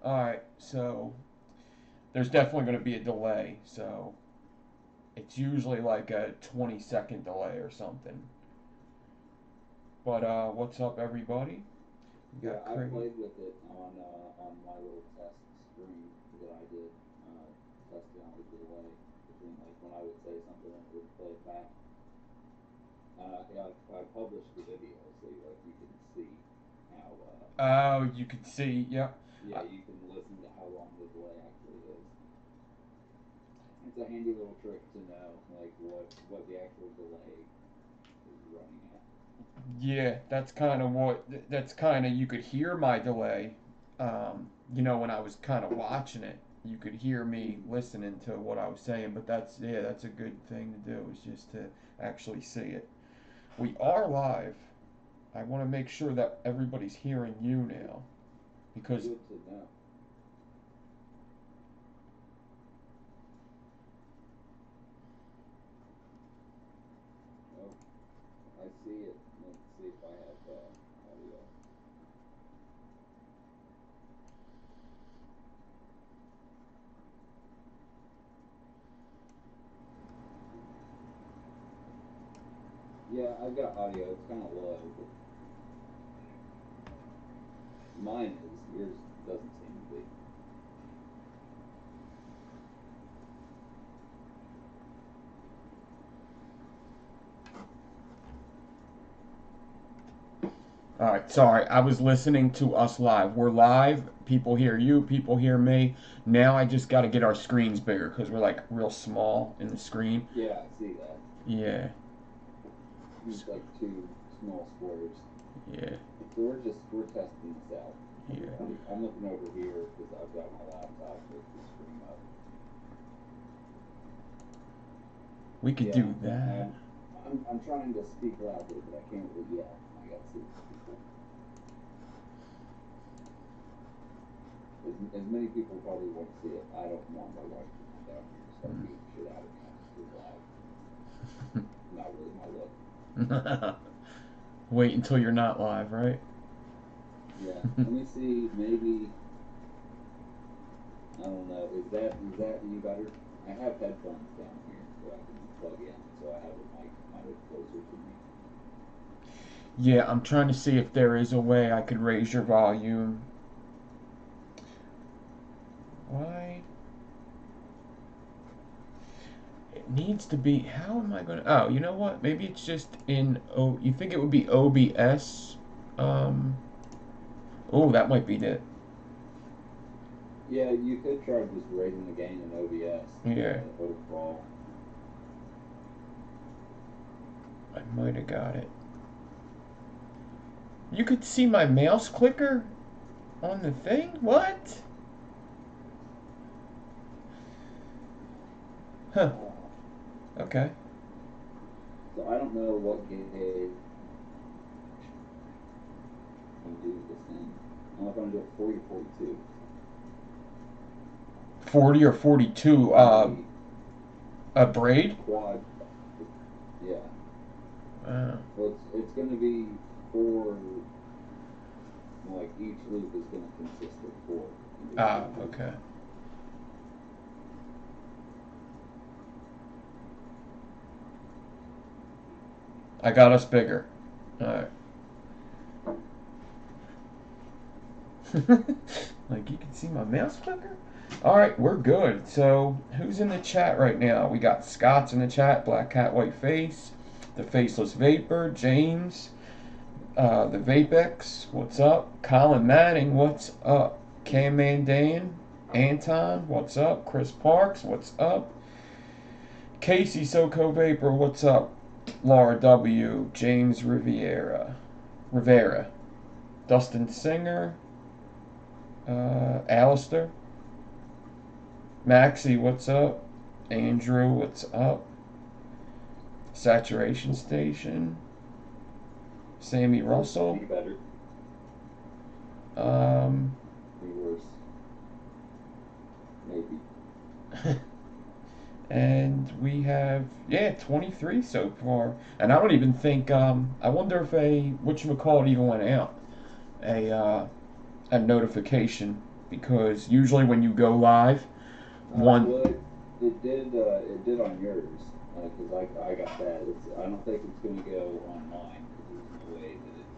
Alright, so there's definitely going to be a delay, so it's usually like a 20-second delay or something. But what's up, everybody? We Yeah, got I Craig. played with it on my little test screen that I did, testing out the delay between like when I would say something and it would play it back. Yeah, I published the video so like you can see how. Oh, you can see. Yep. Yeah, you can listen to how long the delay actually is. It's a handy little trick to know like what the actual delay is running at. Yeah, that's kind of what. That's kind of you could hear my delay. When I was kind of watching it, you could hear me Mm-hmm. listening to what I was saying. But that's a good thing to do is just to actually see it. We are live. I want to make sure that everybody's hearing you now because Good to know. Oh, I see it. Let's see if I have audio. Yeah, I've got audio. It's kind of low, but mine is. Yours doesn't seem to be. all right, sorry. I was listening to us live. We're live. People hear you. People hear me. Now I just got to get our screens bigger because we're like real small in the screen. Yeah, I see that. Yeah. It's like two small squares. Yeah. So we're testing this out, Yeah. everybody. I'm looking over here because I've got my laptop with the screen up. We could Yeah, do that. I'm trying to speak loudly, but I can't really yell. I got to see people. As many people probably won't see it. I don't want my wife to come down here and start beating the shit out of me on this live. Not really my look. Wait until you're not live, right? Yeah. Let me see. Maybe I don't know. Is that any better? I have headphones down here that I can plug in, so I have a mic kind of closer to me. Yeah, I'm trying to see if there is a way I could raise your volume. Why? It needs to be. How am I gonna? Oh, you know what? Maybe it's just in. Oh, you think it would be OBS? Um. Oh, that might be it. Yeah, you could try just raising the gain in OBS Yeah, overall. I might have got it. You could see my mouse clicker on the thing. What? Huh. Uh, Okay. so I don't know what gauge I'm doing this in. I don't know if I'm gonna do it 40 or 42. 40 or 42. On the A braid. quad, yeah. Uh, Well, it's gonna be four. Like each loop is gonna consist of four individual loops. okay. I got us bigger. All right. Like you can see my mouse clicker. All right, we're good. So who's in the chat right now? We got Scott's in the chat. Black Cat, White Face, the Faceless Vapor, James, the Vapex. What's up? Colin Manning. What's up? Cam Mandan, Anton. What's up? Chris Parks. What's up? Casey Soko Vapor. What's up? Laura W. James Rivera. Dustin Singer. Alistair. Maxie, what's up? Andrew, what's up? Saturation Station. Sammy Russell. Any better? Um, Any worse? Maybe. and we have 23 so far. And I don't even think I wonder if a whatchamacallit even went out. A notification because usually when you go live, one. Well, it did on yours, because I got that. I don't think it's going to go on mine, because there's no way that it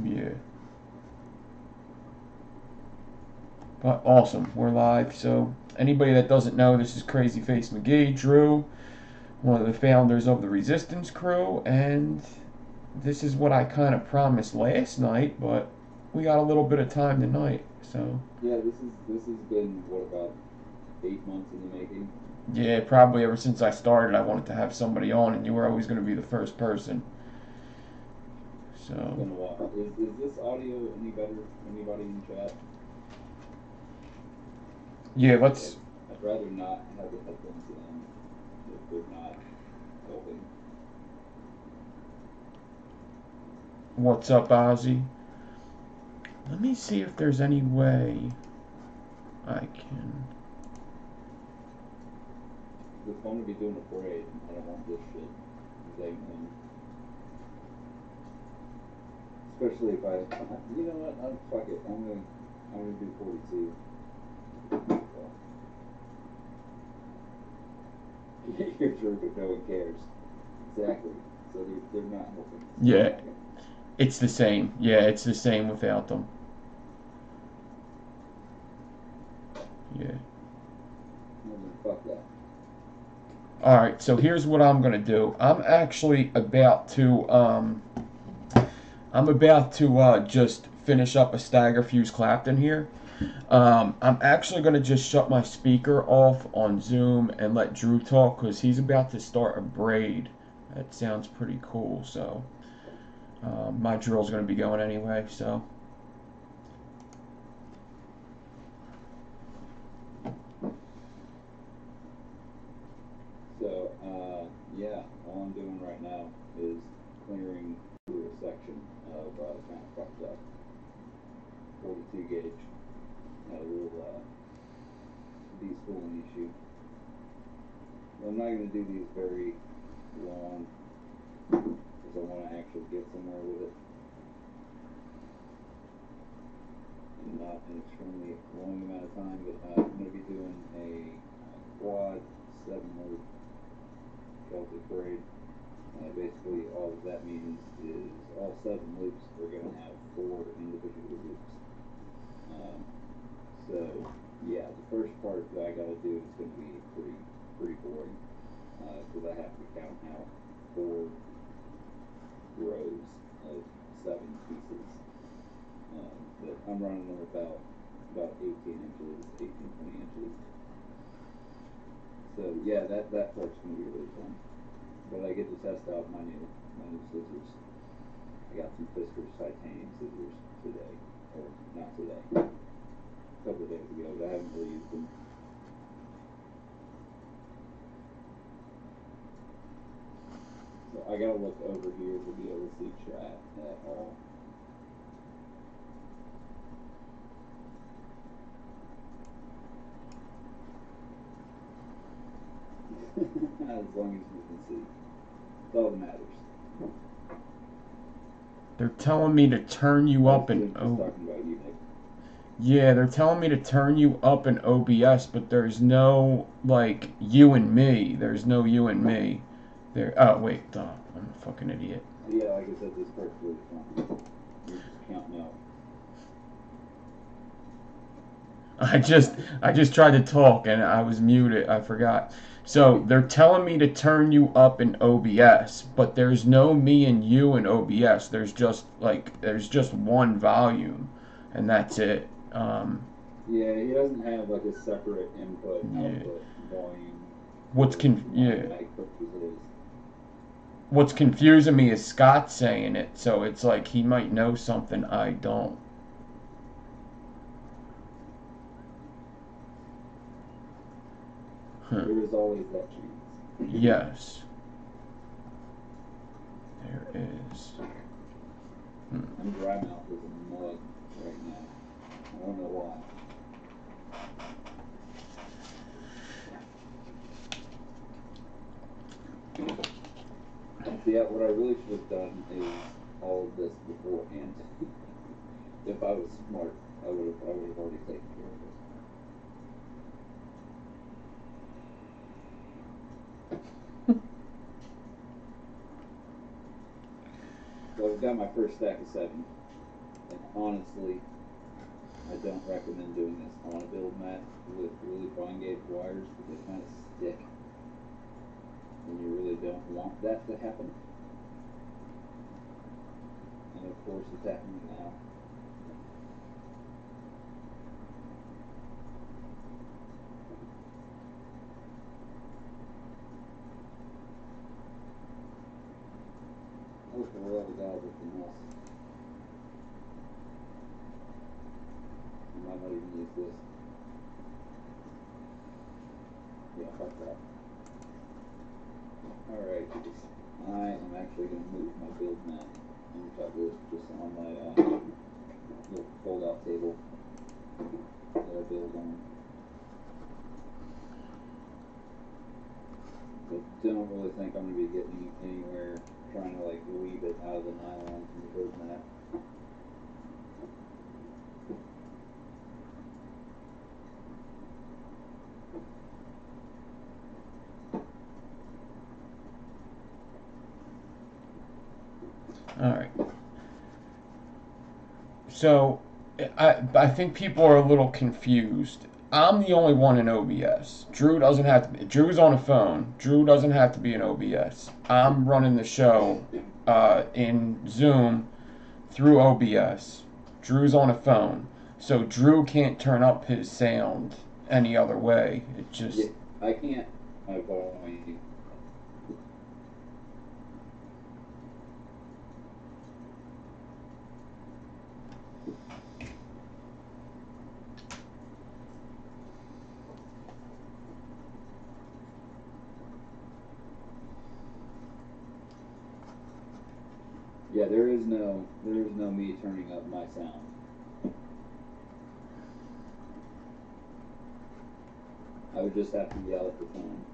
knows. Yeah. But awesome, we're live. So anybody that doesn't know, this is Crazy Face McGee, Drew, one of the founders of the Resistance Crew, and this is what I kind of promised last night, but we got a little bit of time tonight. So yeah, this has been what, about 8 months in the making. Yeah, probably ever since I started, I wanted to have somebody on, and you were always going to be the first person. So. It's been a while. Is this audio any better? Anybody in chat? Yeah, let's. I'd rather not have the headphones in if they're not helping. What's up, Ozzy? Let me see if there's any way I can. If I'm going to be doing a parade, I don't want this shit dangling. Especially if you know what, fuck it, I'm gonna do 42. You're true, but no one cares. Exactly. So they're not helping. Yeah, it's the same. Yeah, it's the same without them. Yeah. Fuck that. Alright, so here's what I'm gonna do. I'm actually about to just finish up a Stagger Fuse Clapton here. I'm actually going to just shut my speaker off on Zoom and let Drew talk, because he's about to start a braid. That sounds pretty cool, so my drill's going to be going anyway, so. So, yeah, all I'm doing right now is clearing through a section of kind of fucked up 42 gauge. Had a little de-spooling issue. I'm not going to do these very long, because I want to actually get somewhere with it. Not an extremely long amount of time, but I'm going to be doing a quad 7-loop Celtic braid. Basically, all that means is all 7 loops are going to have 4 individual loops. So, yeah, the first part that I got to do is going to be pretty boring, because I have to count out 4 rows of 7 pieces. But I'm running them about 18 inches, 18, 20 inches. So yeah, that part's gonna be really fun. But I get to test out my new scissors. I got some Fiskars titanium scissors today, or not today, a couple of days ago, but I haven't really used them. So I gotta look over here to be able to see chat at all. As long as you can see. That's all that matters. They're telling me to turn you up in Yeah, they're telling me to turn you up in OBS, but there's no, like, you and me. There's no you and me. There. Oh, wait. I'm a fucking idiot. Yeah, like I said, this part's really fun. You're just counting out. I just tried to talk and I was muted. I forgot. So they're telling me to turn you up in OBS, but there's no me and you in OBS. There's just one volume, and that's it. Yeah, he doesn't have like a separate input output volume. What's confusing me is Scott saying it, so it's like he might know something I don't. There is always that chance. Yes. There is. I'm dry mouth as a mug right now. I don't know why. Yeah, what I really should have done is all of this beforehand. If I was smart, I would have would have already taken care of it. So I've got my first stack of 7, and honestly, I don't recommend doing this on a build mat with really fine gauge wires because they kind of stick, and you really don't want that to happen. And of course, it's happening now. I wish there were other guys with the mess. I might not even use this. Yeah, fuck that. Alright, I am actually going to move my build mat and cut this just on my little fold out table that I build on. I don't really think I'm going to be getting anywhere trying to like weave it out of the nylon from the build mat. All right. So, I think people are a little confused. I'm the only one in OBS. Drew doesn't have to be. Drew's on a phone. Drew doesn't have to be in OBS. I'm running the show in Zoom through OBS. Drew's on a phone. So Drew can't turn up his sound any other way. It just... Yeah, I can't. I've only... Yeah, there is no me turning up my sound. I would just have to yell at the phone.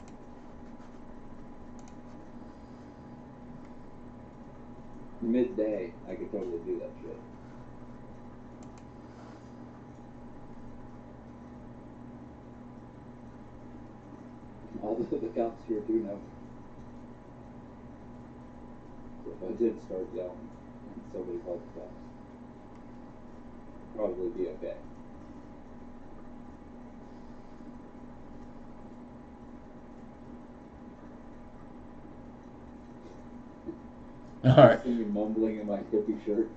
Midday, I could totally do that shit. Although the cops here do know. So if I did start yelling and somebody called the cops, probably be okay. Alright. See me mumbling in my hippie shirt.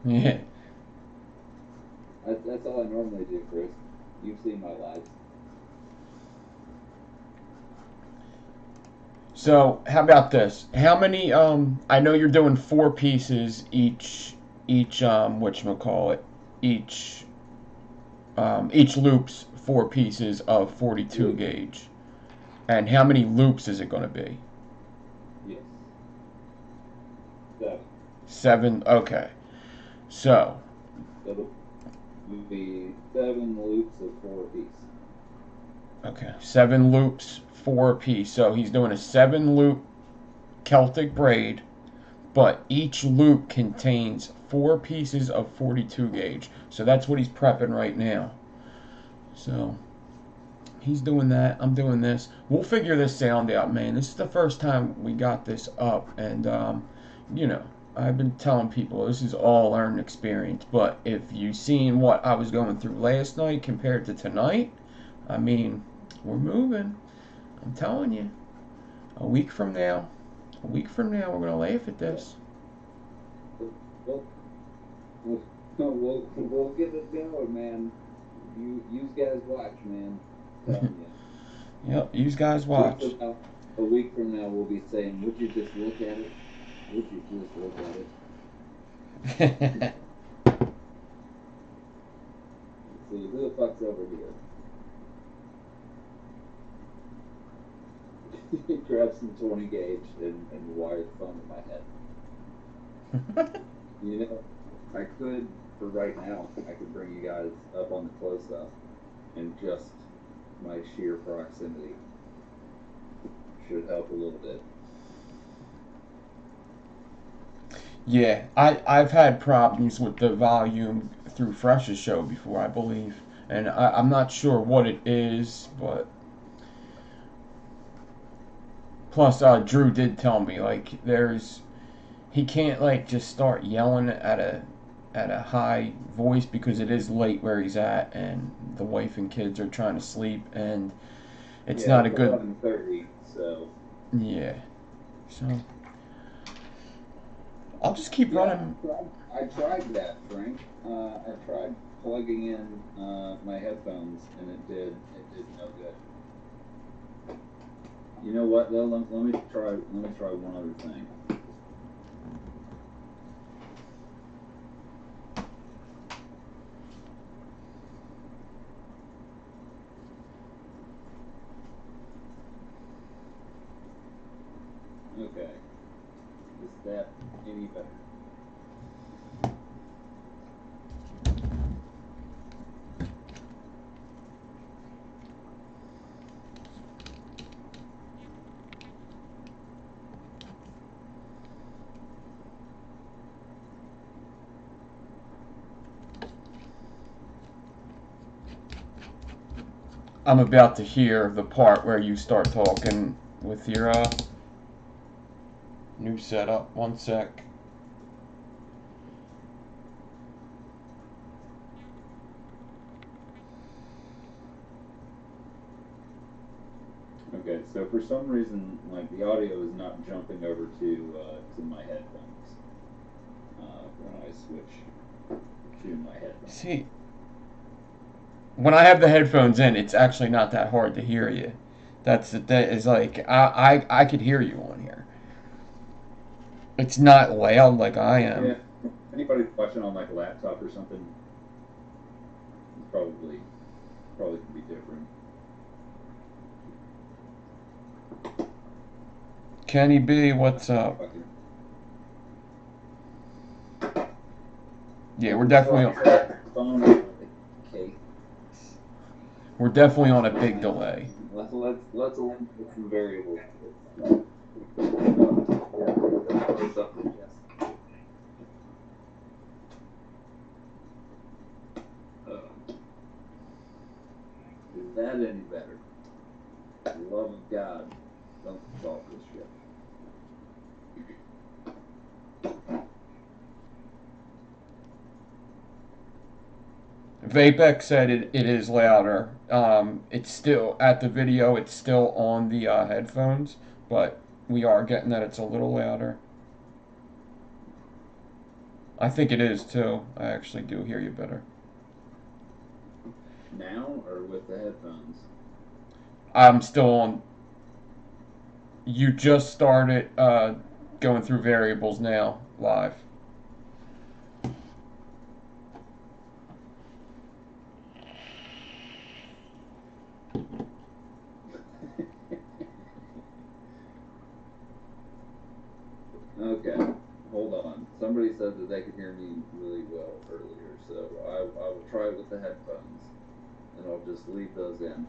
Yeah. That's all I normally do, Chris. You've seen my lives. So, how about this? How many, I know you're doing 4 pieces each whatchamacallit, each loop's 4 pieces of 42 gauge. And how many loops is it going to be? Yes. 7, okay. So. It'll be 7 loops of 4 apiece. Okay, 7 loops, 4 apiece. So he's doing a 7 loop Celtic braid, but each loop contains 4 pieces of 42 gauge. So that's what he's prepping right now. So he's doing that. I'm doing this. We'll figure this sound out, man. This is the first time we got this up, and you know, I've been telling people this is all learning experience. But if you've seen what I was going through last night compared to tonight, I mean, we're moving. I'm telling you. A week from now, we're gonna laugh at this. We'll get it going, man. You guys watch, man. I'm telling you. Yep, you guys watch. A week from now, we'll be saying, "Would you just look at it? Would you just look at it?" Let's see, who the fuck's over here? Grab some 20 gauge and wire the phone in my head. You know, I could, for right now, I could bring you guys up on the close up, and just my sheer proximity should help a little bit. Yeah, I've had problems with the volume through Fresh's show before, I believe, and I'm not sure what it is, but plus Drew did tell me like he can't like just start yelling at a high voice because it is late where he's at, and the wife and kids are trying to sleep, and it's not a good. 11:30, so. Yeah. So I'll just keep running. I tried that, Frank. I tried plugging in my headphones, and it did no good. You know what? Though, let me try one other thing. Okay. Is that any better? I'm about to hear the part where you start talking with your new setup. One sec. Okay, so for some reason, like the audio is not jumping over to my headphones when I switch to my headphones. See, when I have the headphones in, it's actually not that hard to hear you. That is like I could hear you on here. It's not loud like I am. Yeah. Anybody watching on like a laptop or something, probably could be different. Kenny B, what's up? Yeah, we're definitely on a big delay. Let's eliminate some variables. Is that any better? For the love of God, don't solve this shit. Vapex said it is louder. It's still at the video. It's still on the headphones, but we are getting that it's a little louder. I think it is too. I actually do hear you better. Now or with the headphones? I'm still on. You just started going through variables now, live. Okay, hold on. Somebody said that they could hear me really well earlier, so I will try it with the headphones, and I'll just leave those in.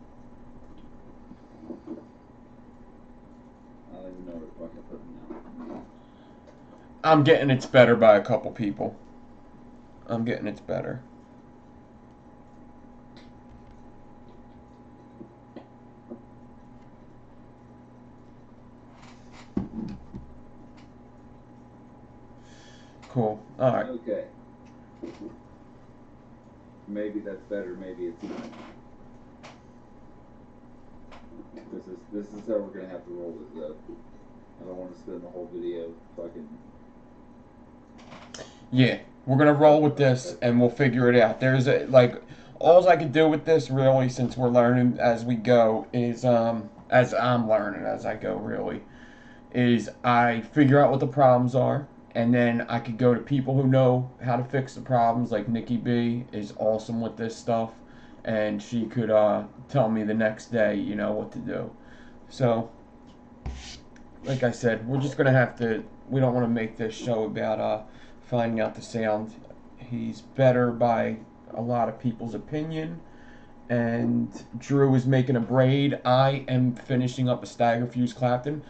I don't even know where the fuck I put them now. I'm getting it's better by a couple people. I'm getting it's better. Cool. All right. Okay. Maybe that's better. Maybe it's not. This is how we're gonna have to roll this up. I don't want to spend the whole video fucking. Yeah, we're gonna roll with this, and we'll figure it out. There's all I can do with this really, since we're learning as we go, is as I'm learning as I go really, is I figure out what the problems are, and then I could go to people who know how to fix the problems. Like Nikki B is awesome with this stuff, and she could tell me the next day, what to do. So, like I said, we're just gonna have to. We don't want to make this show about finding out the sound. He's better by a lot of people's opinion. And Drew is making a braid. I am finishing up a Staggerfuse Clapton.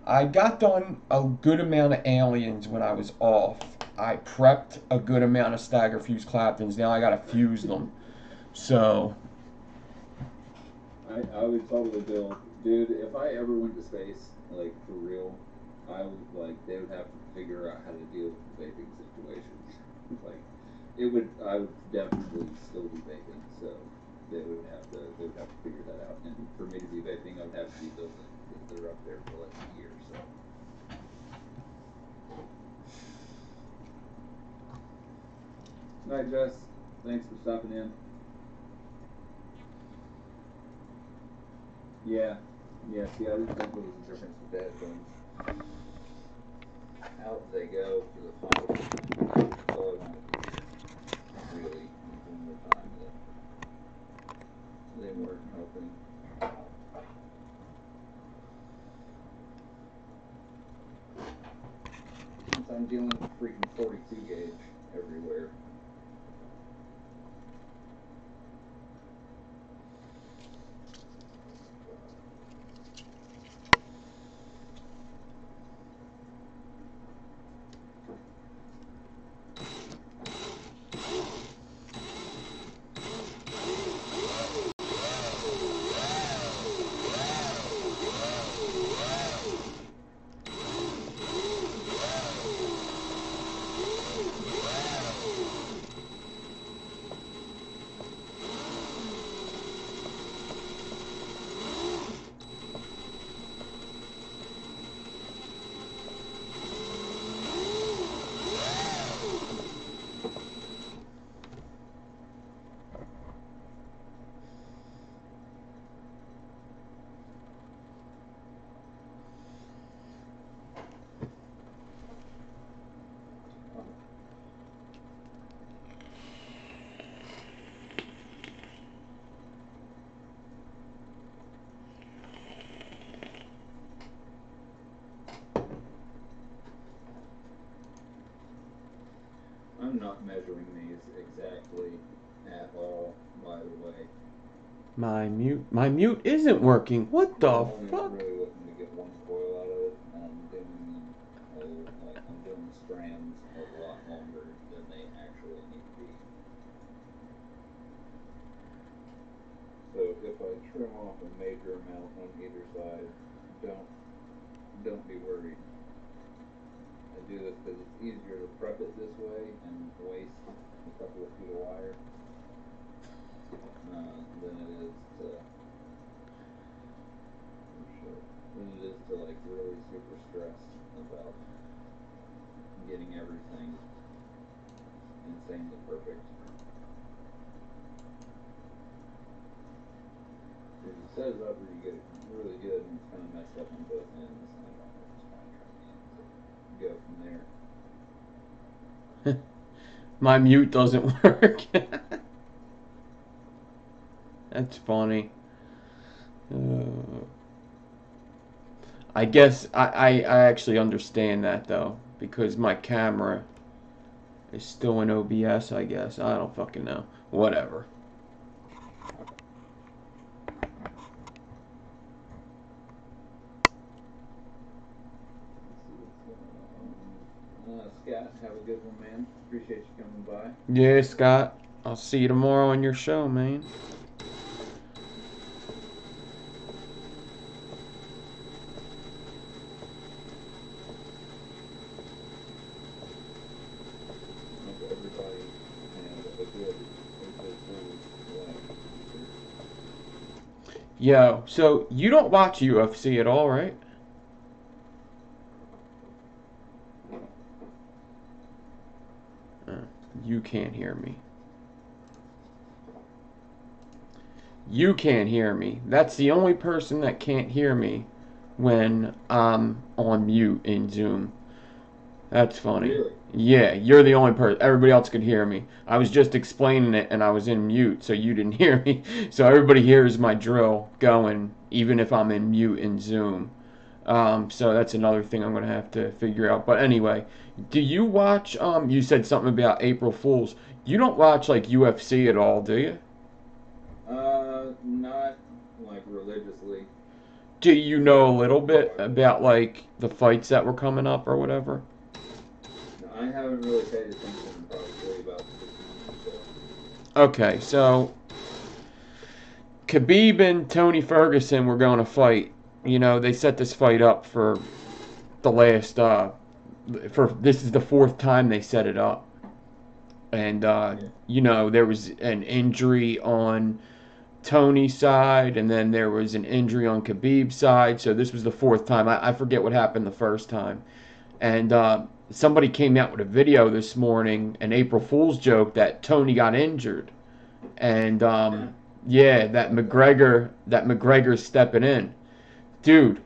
I got done a good amount of aliens when I was off. I prepped a good amount of stagger fuse Claptons. Now I gotta fuse them. So I would totally build, dude. If I ever went to space, like for real, I would like they would have to figure out how to deal with the vaping situations. Like it would, I would definitely still be vaping, so they would have to figure that out. And for me to be vaping, I would have to be building because they're up there for like a year. So. Night, Jess. Thanks for stopping in. Yeah. Yeah, see, I didn't think there was a difference with that thing. Out they go for the final. That's all I wanted to hear. Really, in the time that they weren't helping. Since I'm dealing with freaking 42 gauge everywhere. I'm not measuring these exactly at all, by the way. my mute isn't working. What the fuck? I'm really looking to get one coil out of it, and I'm doing the strands a lot longer than they actually need to be. So if I trim off a major amount on either side, don't be worried. I do this because it's easier to prep it this way and waste a couple of feet of wire than it is to like really super stress about getting everything insanely perfect. If it says up where you get it really good and it's kind of messed up on both ends, I don't know if it's fine trying to go from there. My mute doesn't work. That's funny. I guess I actually understand that though, because my camera is still in OBS, I guess. I don't fucking know. Whatever. Scott, have a good one, man. Appreciate you coming by. Yeah, Scott. I'll see you tomorrow on your show, man. Yo, so you don't watch UFC at all, right? You can't hear me. You can't hear me. That's the only person that can't hear me when I'm on mute in Zoom. That's funny. Really? Yeah, you're the only person. Everybody else could hear me. I was just explaining it and I was in mute, so you didn't hear me. So everybody hears my drill going, even if I'm in mute in Zoom. So that's another thing I'm going to have to figure out. But anyway, do you watch, you said something about April Fools. You don't watch, like, UFC at all, do you? Not, like, religiously. Do you know a little bit about, like, the fights that were coming up or whatever? I haven't really paid attention in probably about 6 months or so. Okay, so Khabib and Tony Ferguson were going to fight. You know, they set this fight up for the last for this is the fourth time they set it up. And you know, there was an injury on Tony's side, and then there was an injury on Khabib's side. So this was the fourth time. I forget what happened the first time. And somebody came out with a video this morning, an April Fool's joke that Tony got injured, and yeah, that McGregor's stepping in, dude.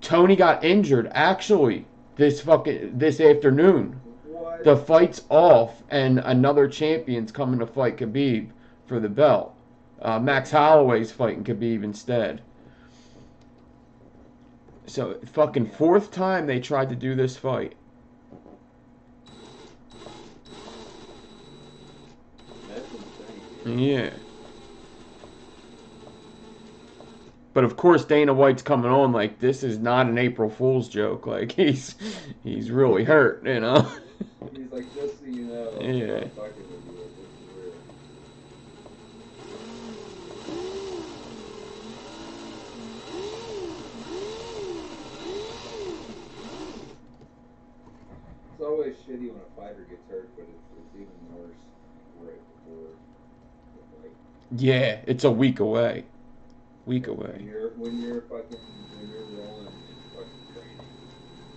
Tony got injured actually this afternoon. What? The fight's off, and another champion's coming to fight Khabib for the belt. Max Holloway's fighting Khabib instead. So, fucking fourth time they tried to do this fight. That's insane. Yeah. But of course Dana White's coming on like this is not an April Fool's joke. Like he's really hurt, you know. He's like, just so you know, Yeah. I'm fucking with you. This is real. It's always shitty when a fighter gets hurt, but it's even worse right before the fight. Yeah, it's a week away. Week away. When you're rolling and fucking training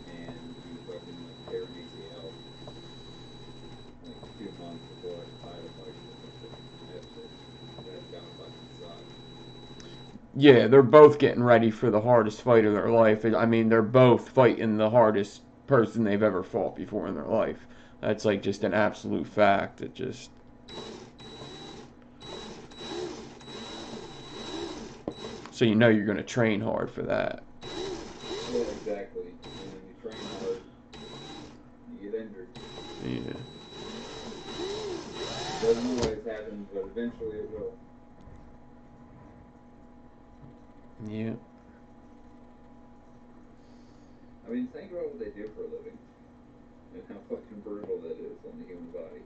and you fucking like tear an ACL like 2 months before a title fight or something. That's gotta fucking suck. Yeah, they're both getting ready for the hardest fight of their life. I mean, they're both fighting the hardest person they've ever fought before in their life. That's like just an absolute fact. It just... So you know you're going to train hard for that. Yeah, exactly. And when you train hard, you get injured. Yeah. Doesn't always happen, but eventually it will. Yeah. I mean, think about what they do for a living and how fucking brutal that is on the human body.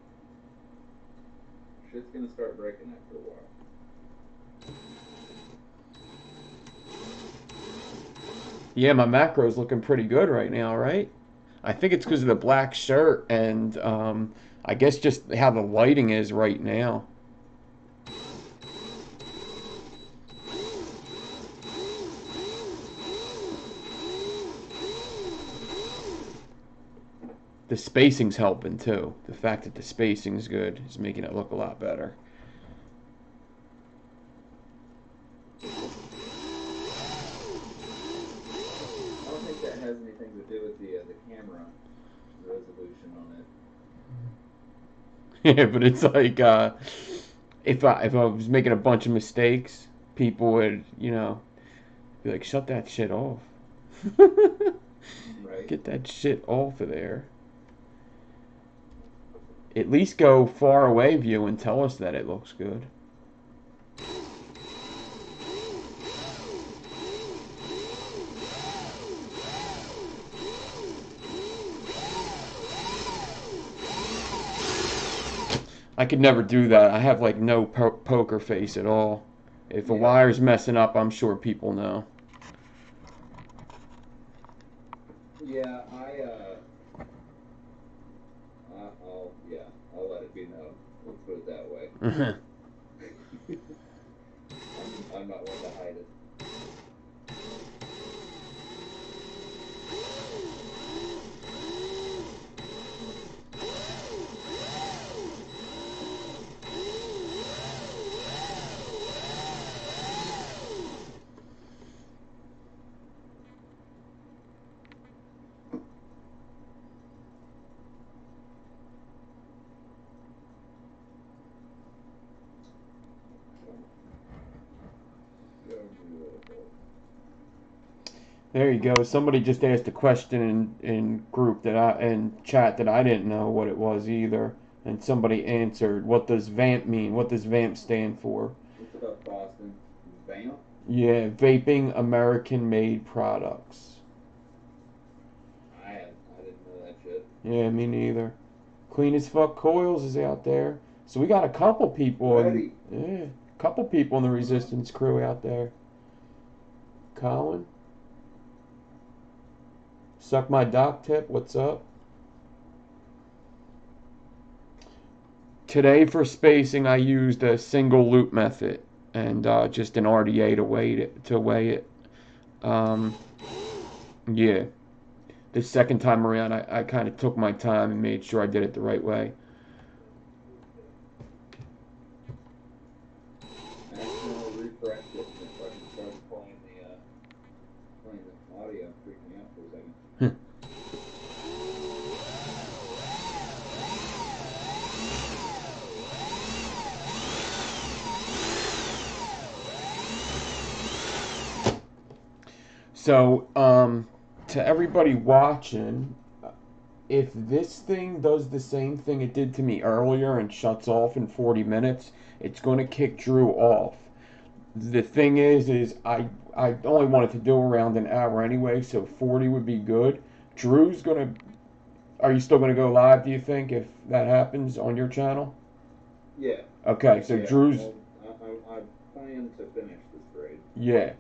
Shit's gonna start breaking after a while. Yeah, my macro's looking pretty good right now, right? I think it's because of the black shirt and I guess just how the lighting is right now. The spacing's helping too. The fact that the spacing's good is making it look a lot better. I don't think that has anything to do with the camera resolution on it. Yeah, but it's like if I was making a bunch of mistakes, people would, you know, be like, shut that shit off. Right. Get that shit off of there. At least go far away view and tell us that it looks good. I could never do that. I have like no poker face at all. If a wire's messing up, I'm sure people know. Yeah, I'll let it be known. Let's put it that way. I'm not one to hide it. There you go. Somebody just asked a question in group in chat that I didn't know what it was either, and somebody answered. What does VAMP mean? What does VAMP stand for? What's about Boston? VAMP? Yeah, vaping American-made products. I didn't know that shit. Yeah, me neither. Clean as fuck coils is out there. So we got a couple people in, Ready. yeah, couple people in the resistance crew out there. Colin, suck my dock tip. What's up? Today for spacing, I used a single loop method and just an RDA to weigh it. Um, yeah. The second time around, I kind of took my time and made sure I did it the right way. Accidentally refreshed it and it fucking started playing the audio, freaked me out for a second. So, to everybody watching, if this thing does the same thing it did to me earlier and shuts off in 40 minutes, it's going to kick Drew off. The thing is I only wanted to do around an hour anyway, so 40 would be good. Drew's going to, are you still going to go live, do you think, if that happens on your channel? Yeah. Okay, so Yeah, Drew's, well, I plan to finish this grade. yeah.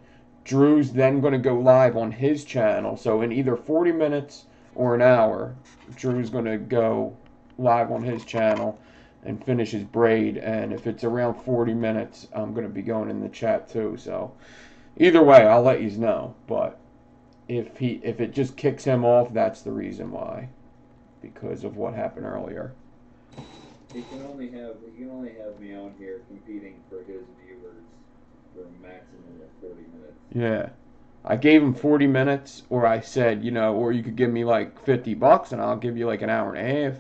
Drew's then going to go live on his channel, so in either 40 minutes or an hour, Drew's going to go live on his channel and finish his braid. And if it's around 40 minutes, I'm going to be going in the chat too. So either way, I'll let you know. But if it just kicks him off, that's the reason why, because of what happened earlier. He can only have me on here competing for his viewers for a maximum of 30 minutes. Yeah. I gave him 40 minutes, or I said, or you could give me like $50 and I'll give you like an hour and a half.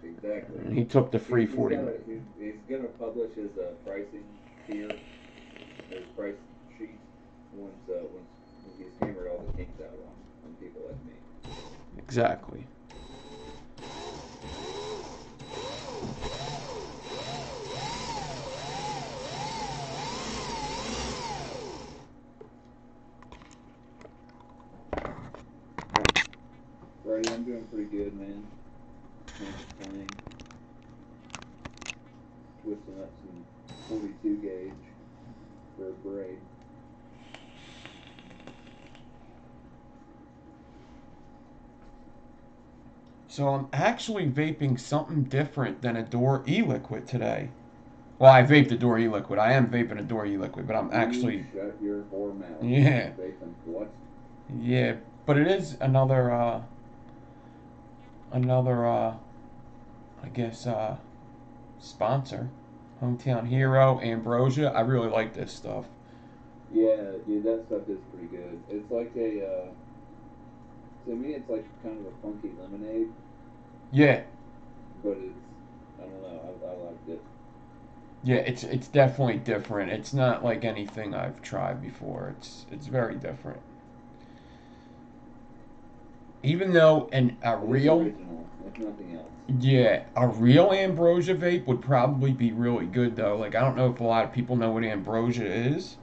Exactly. And he took the free 40 minutes. He's going to publish his pricing tier, his price sheet, once he's hammered all the kinks out on people like me. Exactly. Brady, I'm doing pretty good, man. Playing, twisting up some 42 gauge for a braid. So I'm actually vaping something different than a Door e-liquid today. Well, I vaped a Door e-liquid. I am vaping a Door e-liquid, but I'm actually... Shut your whore mouth. Yeah. Vaping what? Yeah, but it is another, I guess, sponsor. Hometown Hero, Ambrosia. I really like this stuff. Yeah, dude, that stuff is pretty good. It's like to me, it's like kind of a funky lemonade. Yeah. But I don't know, I liked it. Yeah, it's definitely different. It's not like anything I've tried before. It's very different. Even though a real... original, if nothing else. Yeah, a real ambrosia vape would probably be really good though. Like, I don't know if a lot of people know what ambrosia is,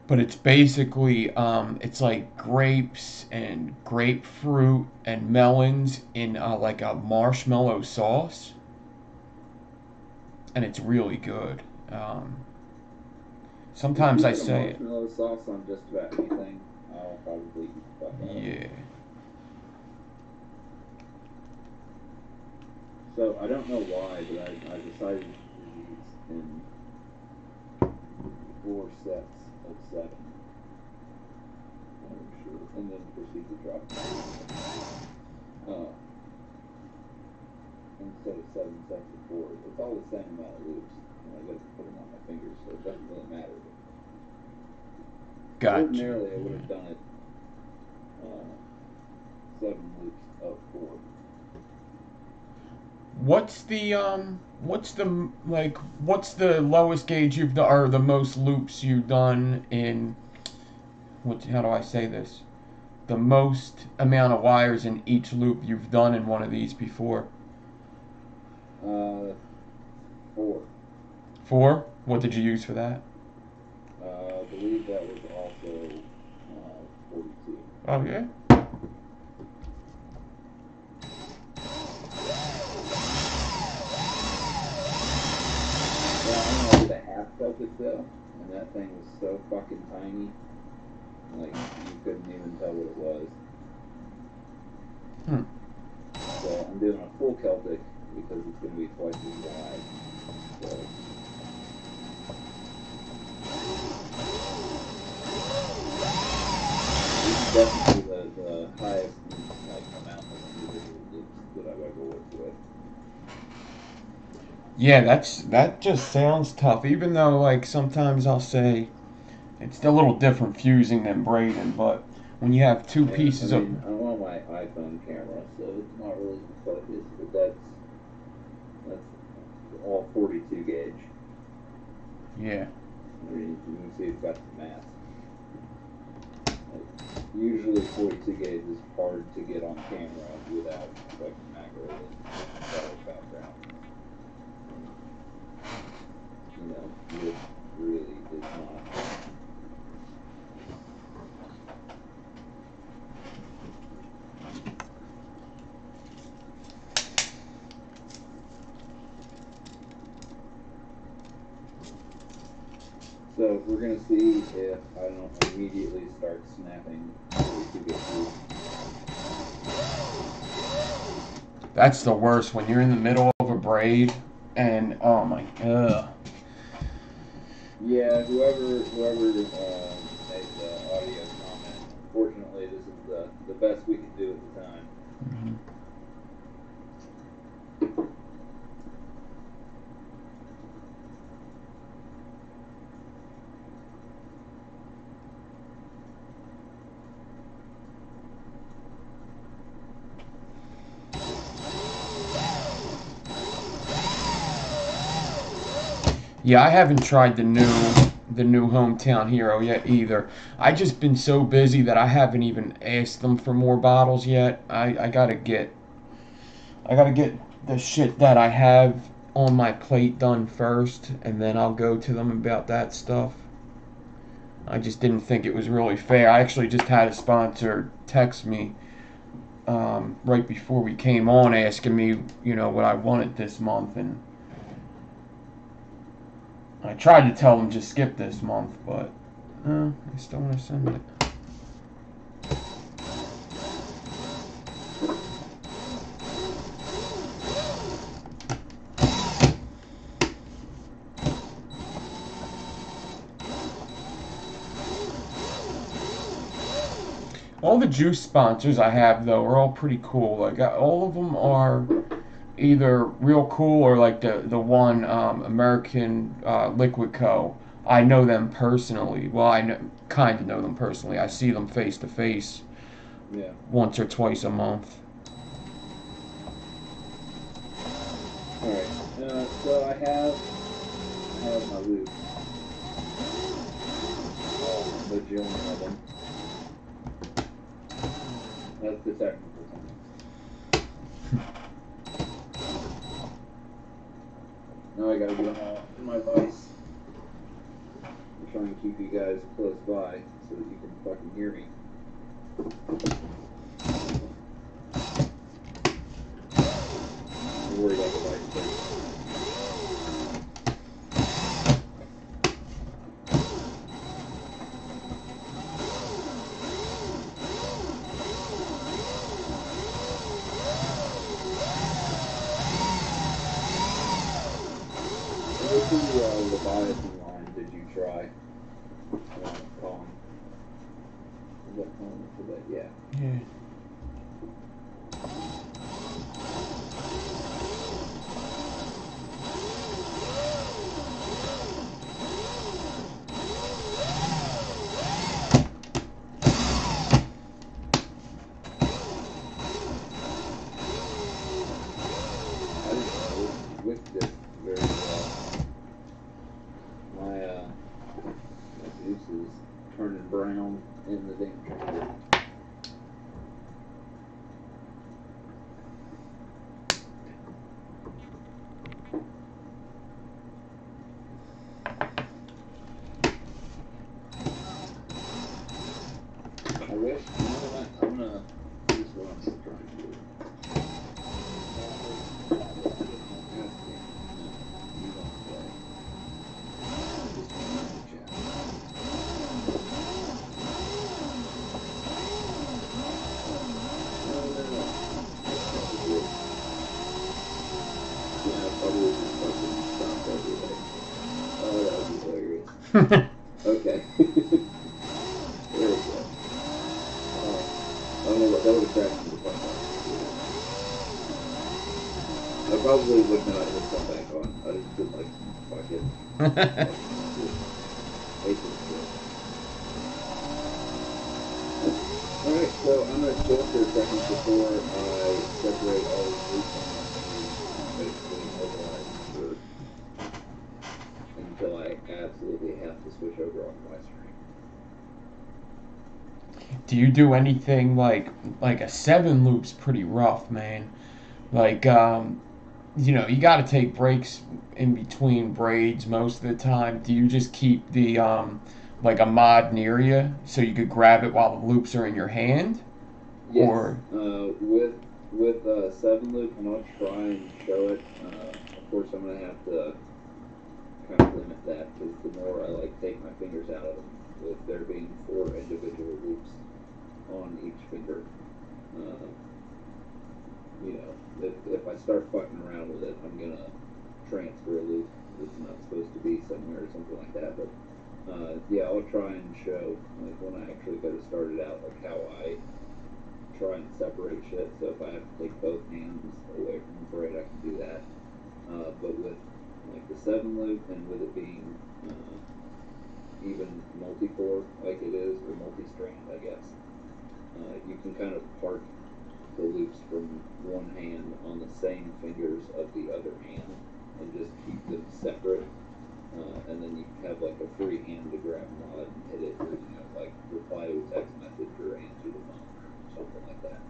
but it's basically it's like grapes and grapefruit and melons in like a marshmallow sauce, and it's really good. Sometimes I say it. Marshmallow sauce on just about anything, I'll probably eat the fuck out of it. Yeah. So I don't know why, but I decided to do these in 4 sets of 7. Oh, sure. And then proceed to drop instead of 7 sets of 4. It's all the same amount of loops. And I got to put them on my fingers, so it doesn't really matter. Gotcha. Ordinarily, I would have done it 7 loops of 4. What's the lowest gauge you've done, or the most loops you've done in, how do I say this? The most amount of wires in each loop you've done in one of these before? 4. 4? What did you use for that? I believe that was also 42. Oh, yeah? Celtic though, and that thing was so fucking tiny, like you couldn't even tell what it was. So I'm doing a full Celtic because it's going to be twice as wide. So. This is definitely the highest like amount of individual loops that I've ever worked with. Yeah, that just sounds tough. Even though like sometimes I'll say it's a little different fusing than braiding, but when you have two pieces I'm on my iPhone camera, so it's not really focused, but that's all 42 gauge. Yeah. I mean, you can see it's got the mass. Usually 42 gauge is hard to get on camera without like macro and background. You know, this really is not. So we're gonna see if I don't immediately start snapping 42 gauge. That's the worst when you're in the middle of a braid and oh my god. Yeah, whoever made the audio comment. Unfortunately, this is the best we can do at the time. Mm-hmm. Yeah, I haven't tried the new Hometown Hero yet either. I just been so busy that I haven't even asked them for more bottles yet. I gotta get the shit that I have on my plate done first, and then I'll go to them about that stuff. I just didn't think it was really fair. I actually just had a sponsor text me right before we came on asking me, you know, what I wanted this month, and I tried to tell them just skip this month, but I still want to send it. All the juice sponsors I have, though, are all pretty cool. Like, all of them are either real cool or like the one American Liquid Co. I know them personally. Well, kind of know them personally. I see them face to face once or twice a month. Alright, so I have my loop. The bajillion of them. That's the technical term. Now I gotta get them all in my vise. I'm trying to keep you guys close by so that you can fucking hear me. Don't worry about the light thing. What Leviathan line did you try? Colin. Is that Colin? Is that, yeah. Yeah. I didn't know with this very well. My juice is turning brown in the damn tractor. I wish, you know what, I'm gonna, this is what I'm still trying to do. Okay. There we go. I don't know what that would have crashed into the front. I probably would not have come back on. I just been like, fuck it. Alright, so I'm going to chill for a second before I separate all the loops on my screen and basically override until I absolutely have to switch over on my screen. Do you do anything like a 7 loop's pretty rough, man? Like you know, you got to take breaks in between braids most of the time. Do you just keep the like a mod near you so you could grab it while the loops are in your hand? Yes. Or With 7 loop, and I'll try and show it. Of course, I'm gonna have to kind of limit that because the more I like take my fingers out of them, with there being 4 individual loops on each finger. You know, if I start fucking around with it, I'm gonna transfer a loop that's not supposed to be somewhere or something like that. But yeah, I'll try and show like when I actually go to start it out, like how I try and separate shit. So if I have to take both hands away from the braid, I can do that. But with like the 7 loop and with it being even multi-core like it is, or multi-strand, I guess, you can kind of park the loops from one hand on the same fingers of the other hand and just keep them separate. And then you have like a free hand to grab mod and hit it, or like reply to a text message or answer the phone or something like that.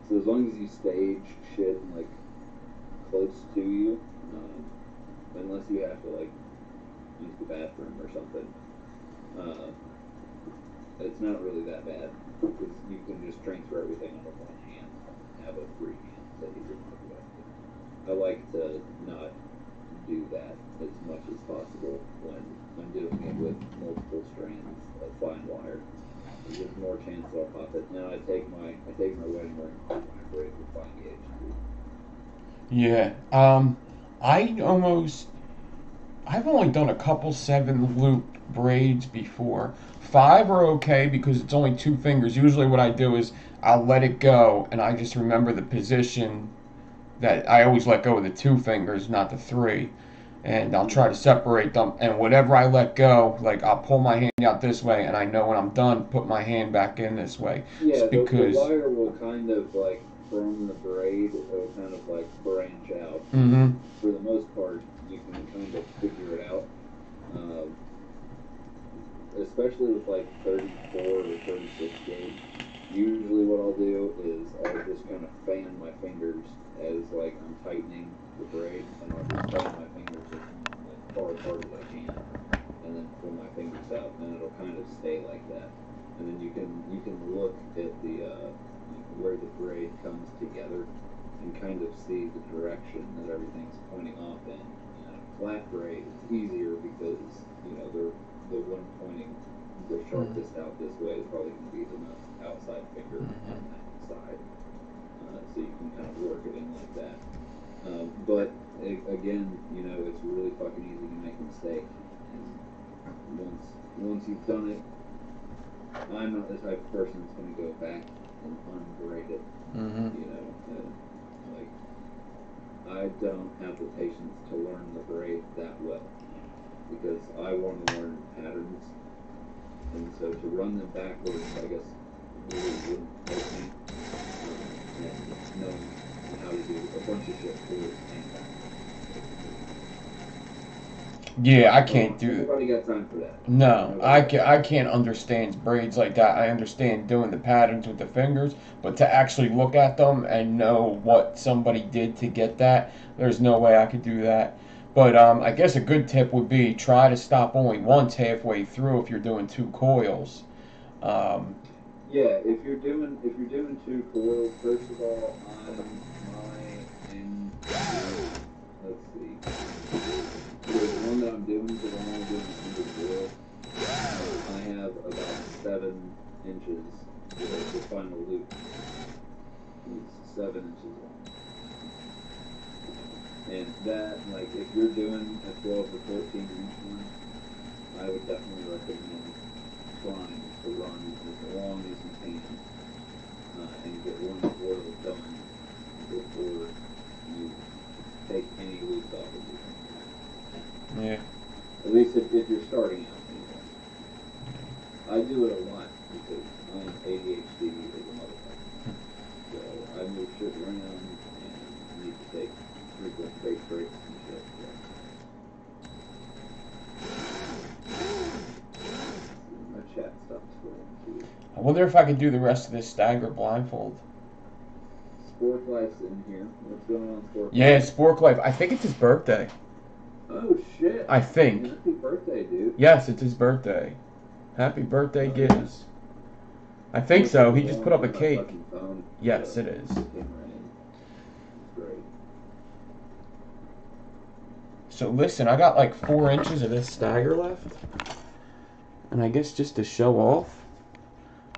So as long as you stage shit like close to you, unless you have to like use the bathroom or something, it's not really that bad because you can just transfer everything onto one hand and have a free hand that you can move with. I like to not do that as much as possible when I'm doing it with multiple strands of fine wire. There's more chance that I'll pop it. Now I take my wedding ring off when I braid with fine gauge too. yeah, I almost I've only done a couple 7 loop braids before. 5 are okay because it's only 2 fingers. Usually, what I do is I'll let it go, and I just remember the position that I always let go of the 2 fingers, not the 3. And I'll try to separate them. And whatever I let go, like I'll pull my hand out this way, and I know when I'm done, put my hand back in this way. Yeah, Just the because. wire will kind of like from the braid, it'll kind of like branch out. Mm-hmm. For the most part, you can kind of figure it out. Um, Especially with like 34 or 36 gauge. Usually, what I'll do is I'll just kind of fan my fingers as like I'm tightening the braid, and I'll just tighten my fingers as far apart as I can, and then pull my fingers out, and it'll kind of stay like that. And then you can look at the where the braid comes together and kind of see the direction that everything's pointing off in. Flat braid, it's easier because the one pointing the sharpest out this way is probably going to be the most outside finger on that side. So you can kind of work it in like that. But again, it's really fucking easy to make a mistake. And once you've done it, I'm not the type of person that's going to go back and unbraid it. Mm-hmm. Like I don't have the patience to learn the braid that well because I want to learn patterns, and so to run them backwards, I guess, really wouldn't help me. And knowing how to do a bunch of shit forward and back. Yeah, I can't do it. Nobody got time for that. No, I can't understand braids like that. I understand doing the patterns with the fingers, but to actually look at them and know what somebody did to get that, there's no way I could do that. But I guess a good tip would be try to stop only once halfway through if you're doing 2 coils. Yeah, if you're doing 2 coils, first of all, let's see. So the one that I'm doing, because I'm only doing a single coil, I have about 7 inches. The final loop is 7 inches long. And that, like, if you're doing a 12 or 14 inch one, I would definitely on as long as you can, and get one coil done before you take any loose off of it. Yeah. At least if you're starting out anyway. I do it a lot because I'm ADHD as a motherfucker. So I move shit around and need to take frequent face breaks and shit. So. My chat stopped scrolling too. I wonder if I could do the rest of this stagger blindfold. Spork Life's in here. What's going on, Spork? Yeah, Spork Life. I think it's his birthday. Oh shit! I think. Happy birthday, dude. Yes, it's his birthday. Happy birthday, Giz. I think so. He just put up a cake. Yes, it is. So listen, I got like 4 inches of this stagger left. And I guess just to show off,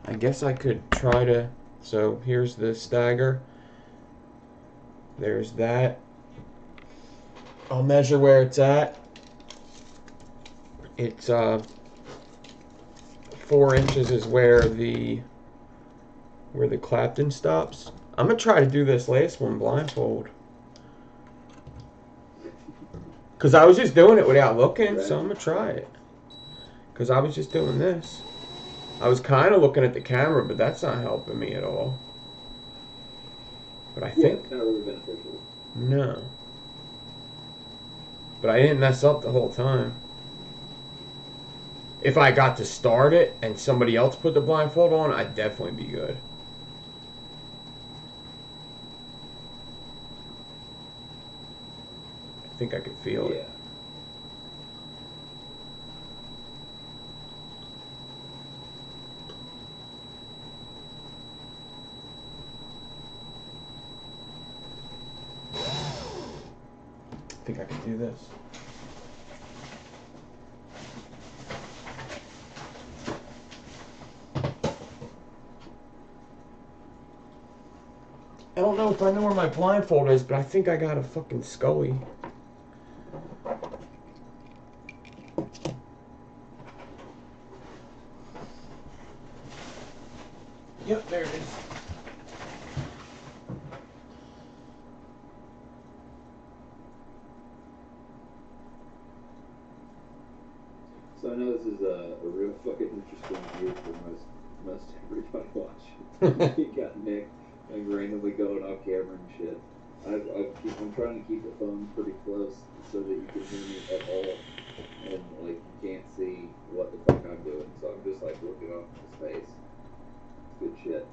I guess I could try to... So here's the stagger. There's that. I'll measure where it's at. It's 4 inches is where the Clapton stops. I'm gonna try to do this last one blindfold. Cause I was just doing it without looking, so I'm gonna try it. Cause I was just doing this. I was kind of looking at the camera, but that's not helping me at all. But I think it's not really beneficial. No. But I didn't mess up the whole time. If I got to start it and somebody else put the blindfold on, I'd definitely be good. I think I could feel it. I think I can do this. I don't know if I know where my blindfold is, but I think I got a fucking Scully. Yep, there it is. So I know this is a real fucking interesting view for most everybody watching. You got Nick like randomly going off camera and shit. I'm trying to keep the phone pretty close so that you can hear me at all, and like you can't see what the fuck I'm doing. So I'm just like looking off into space. It's good shit.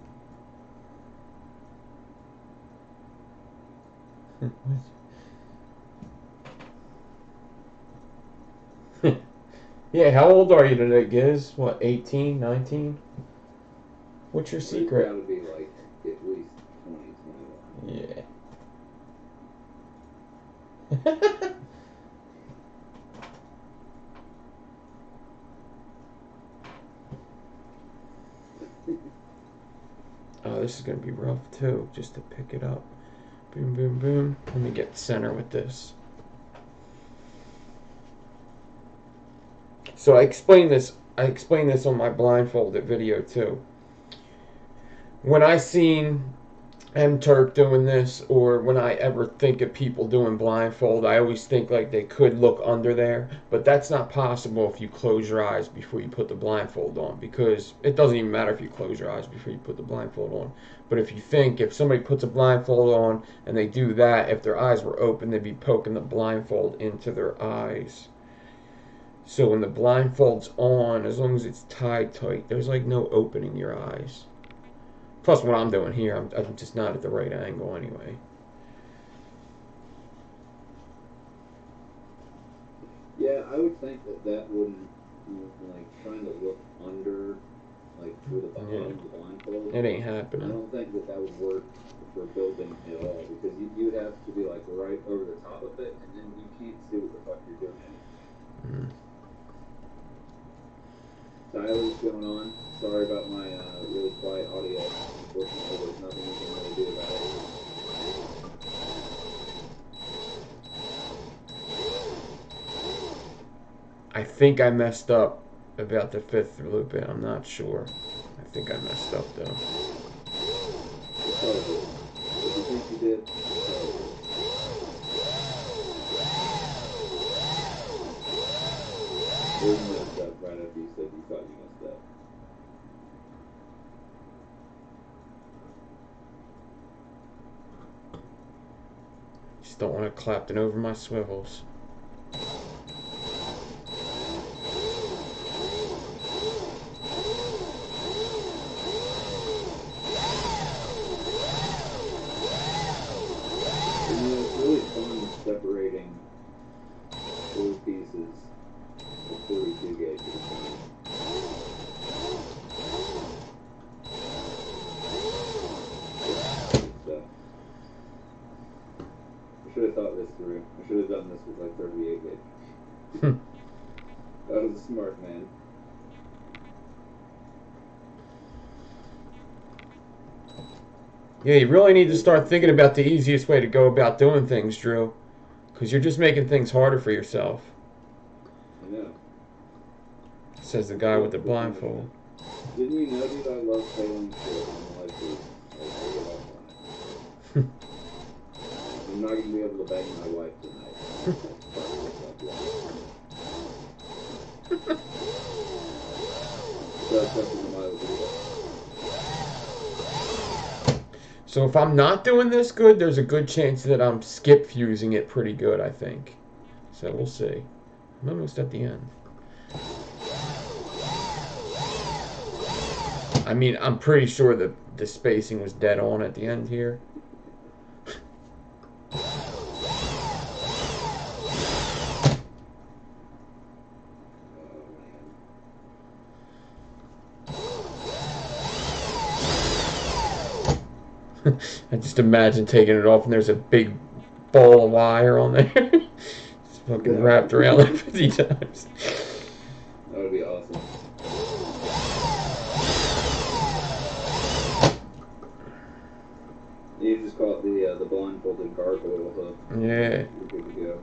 Yeah, how old are you today, Giz? What, 18, 19? What's your secret? It's gotta be like at least 20, 21. Yeah. Oh, this is gonna be rough too, just to pick it up. Boom, boom, boom. Let me get center with this. So I explained this on my blindfolded video too. When I seen M Turk doing this, or when I ever think of people doing blindfold, I always think like they could look under there, but that's not possible if you close your eyes before you put the blindfold on, because it doesn't even matter if you close your eyes before you put the blindfold on. But if you think, if somebody puts a blindfold on and they do that, if their eyes were open, they'd be poking the blindfold into their eyes. So when the blindfold's on, as long as it's tied tight, there's like no opening your eyes. Plus what I'm doing here, I'm just not at the right angle anyway. Yeah, I would think that wouldn't, like, trying to look under, like, through the bottom of the blindfold. It ain't happening. I don't think that would work for building at all, because you would have to be, like, right over the top of it, and then you can't see what the fuck you're doing. Tyler, what's going on? Sorry about my really quiet audio. Unfortunately, there's nothing we can really do about it. I think I messed up about the 5th loop in. I'm not sure. I think I messed up though. If you think you did, you messed up right after you said you thought you messed up. Just don't want to Clapton over my swivels. It's really fun separating blue pieces of 42 gauge at a time. Stuff. I should have thought this through. I should have done this with like 38 gauge. That was a smart man. Yeah, you really need to start thinking about the easiest way to go about doing things, Drew. Because you're just making things harder for yourself. I know. Says the guy with the blindfold. Didn't you know, dude, I love failing shit on life, dude. Like, I get off on it. I'm not going to be able to bang my wife tonight. So that's something my life. So if I'm not doing this good, there's a good chance that I'm skip fusing it pretty good, I think. So we'll see. I'm almost at the end. I mean, I'm pretty sure that the spacing was dead on at the end here. I just imagine taking it off and there's a big ball of wire on there. It's fucking wrapped around like 50 times. That would be awesome. You just call it the blindfolded gargoyle hook. Yeah. You're good to go.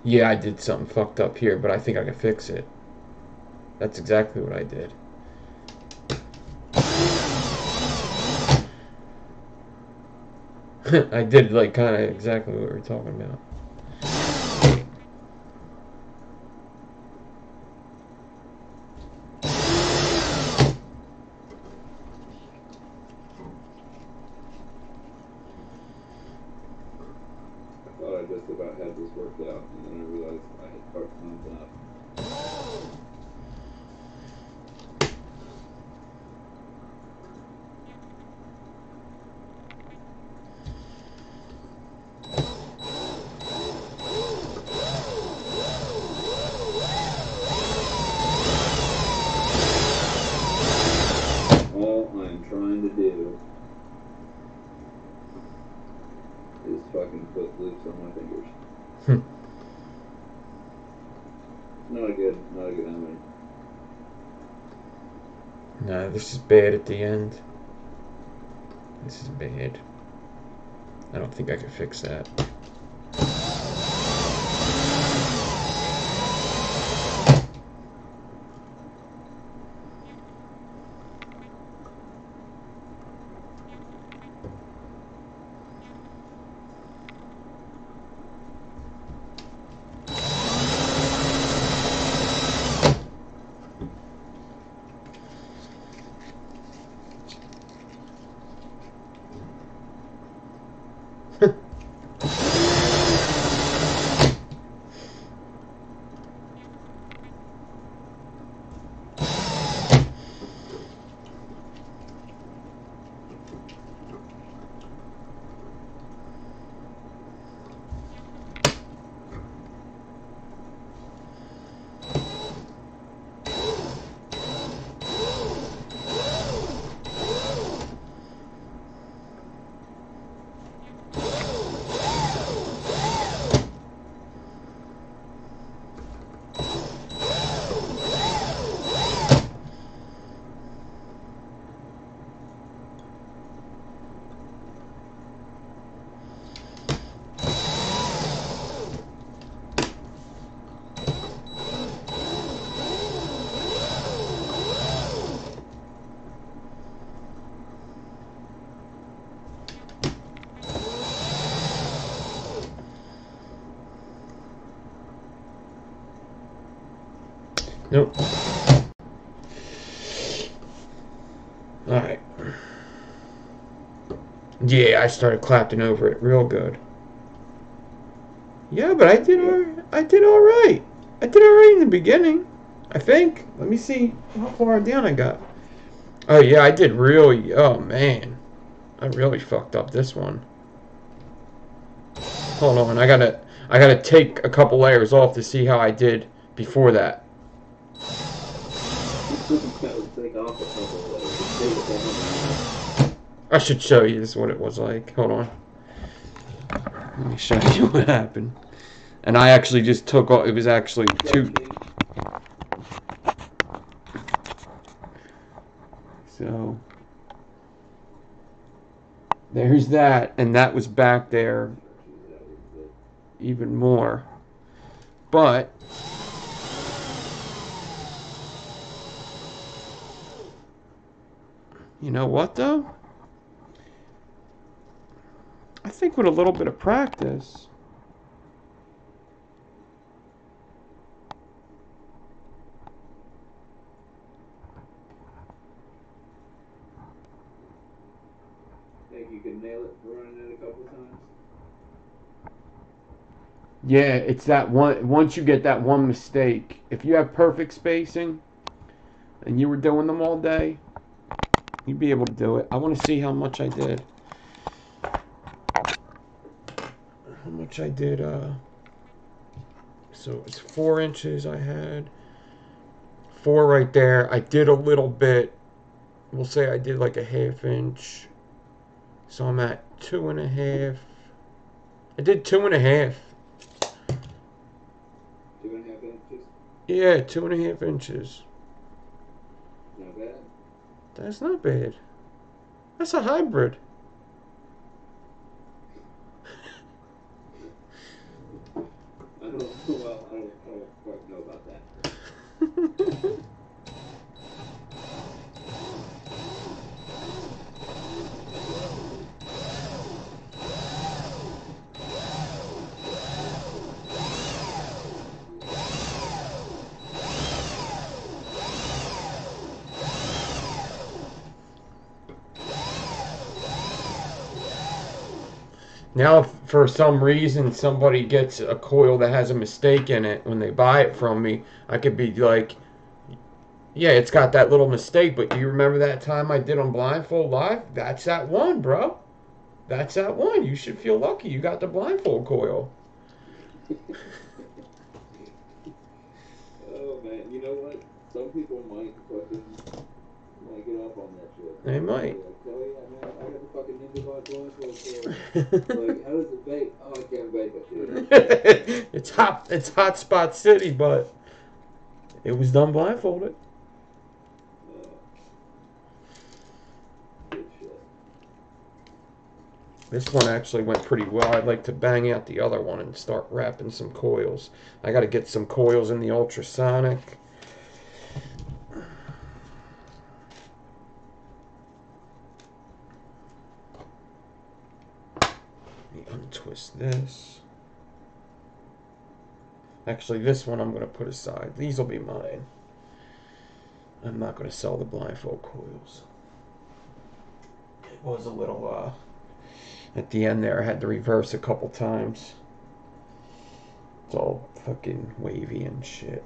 Yeah, I did something fucked up here, but I think I can fix it. That's exactly what I did. I did like kind of exactly what we were talking about. I thought I just about had this worked out, and then I realized I had fucked something up. All I'm trying to do is fucking put loops on my fingers. Not a good memory. Nah, this is bad at the end. This is bad. I don't think I can fix that. Nope. Alright. Yeah, I started clapping over it real good. Yeah, but I did alright. I did alright in the beginning. I think. Let me see how far down I got. Oh yeah, I did really. Oh man, I really fucked up this one. Hold on, I gotta take a couple layers off to see how I did before that. I should show you this what it was like. Hold on. Let me show you what happened. And I actually just took off. It was actually two. So there's that, and that was back there even more. But you know what though? I think with a little bit of practice, think you can nail it running it a couple times. yeah, it's that one. Once you get that one mistake, if you have perfect spacing and you were doing them all day, you'd be able to do it. I want to see how much I did. How much I did, so it's 4 inches I had. 4 right there. I did a little bit. We'll say I did like a 1/2 inch. So I'm at 2.5. I did 2.5. 2.5 inches? Yeah, 2.5 inches. Not bad. That's not bad. That's a hybrid. I don't quite know about that. Now, if for some reason somebody gets a coil that has a mistake in it when they buy it from me, I could be like, yeah, it's got that little mistake, but do you remember that time I did on Blindfold Live? That's that one, bro. That's that one. You should feel lucky you got the blindfold coil. Oh man, you know what? Some people might get up on that shit. They might. Like, oh yeah, man, I got the fucking Ninja blindfold coil. Like, how does it bake? Oh, I can't bake that shit. It's hot spot city, but it was done blindfolded. Good shit. This one actually went pretty well. I'd like to bang out the other one and start wrapping some coils. I got to get some coils in the ultrasonic. Untwist this. Actually, this one I'm going to put aside. These will be mine. I'm not going to sell the blindfold coils. It was a little, at the end there, I had to reverse a couple times. It's all fucking wavy and shit.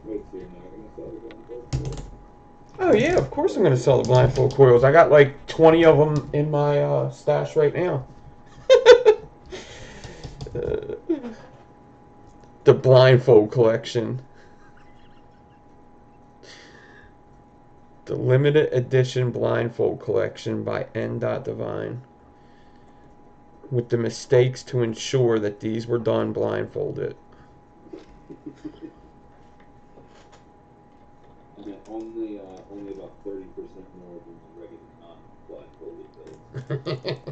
Wait, so you're not gonna sell the blindfold coil? Oh yeah, of course I'm going to sell the blindfold coils. I got like 20 of them in my stash right now. The blindfold collection. The limited edition blindfold collection by N.Divine. With the mistakes to ensure that these were done blindfolded. And only about 30% more than the regular non-blindfolded builds.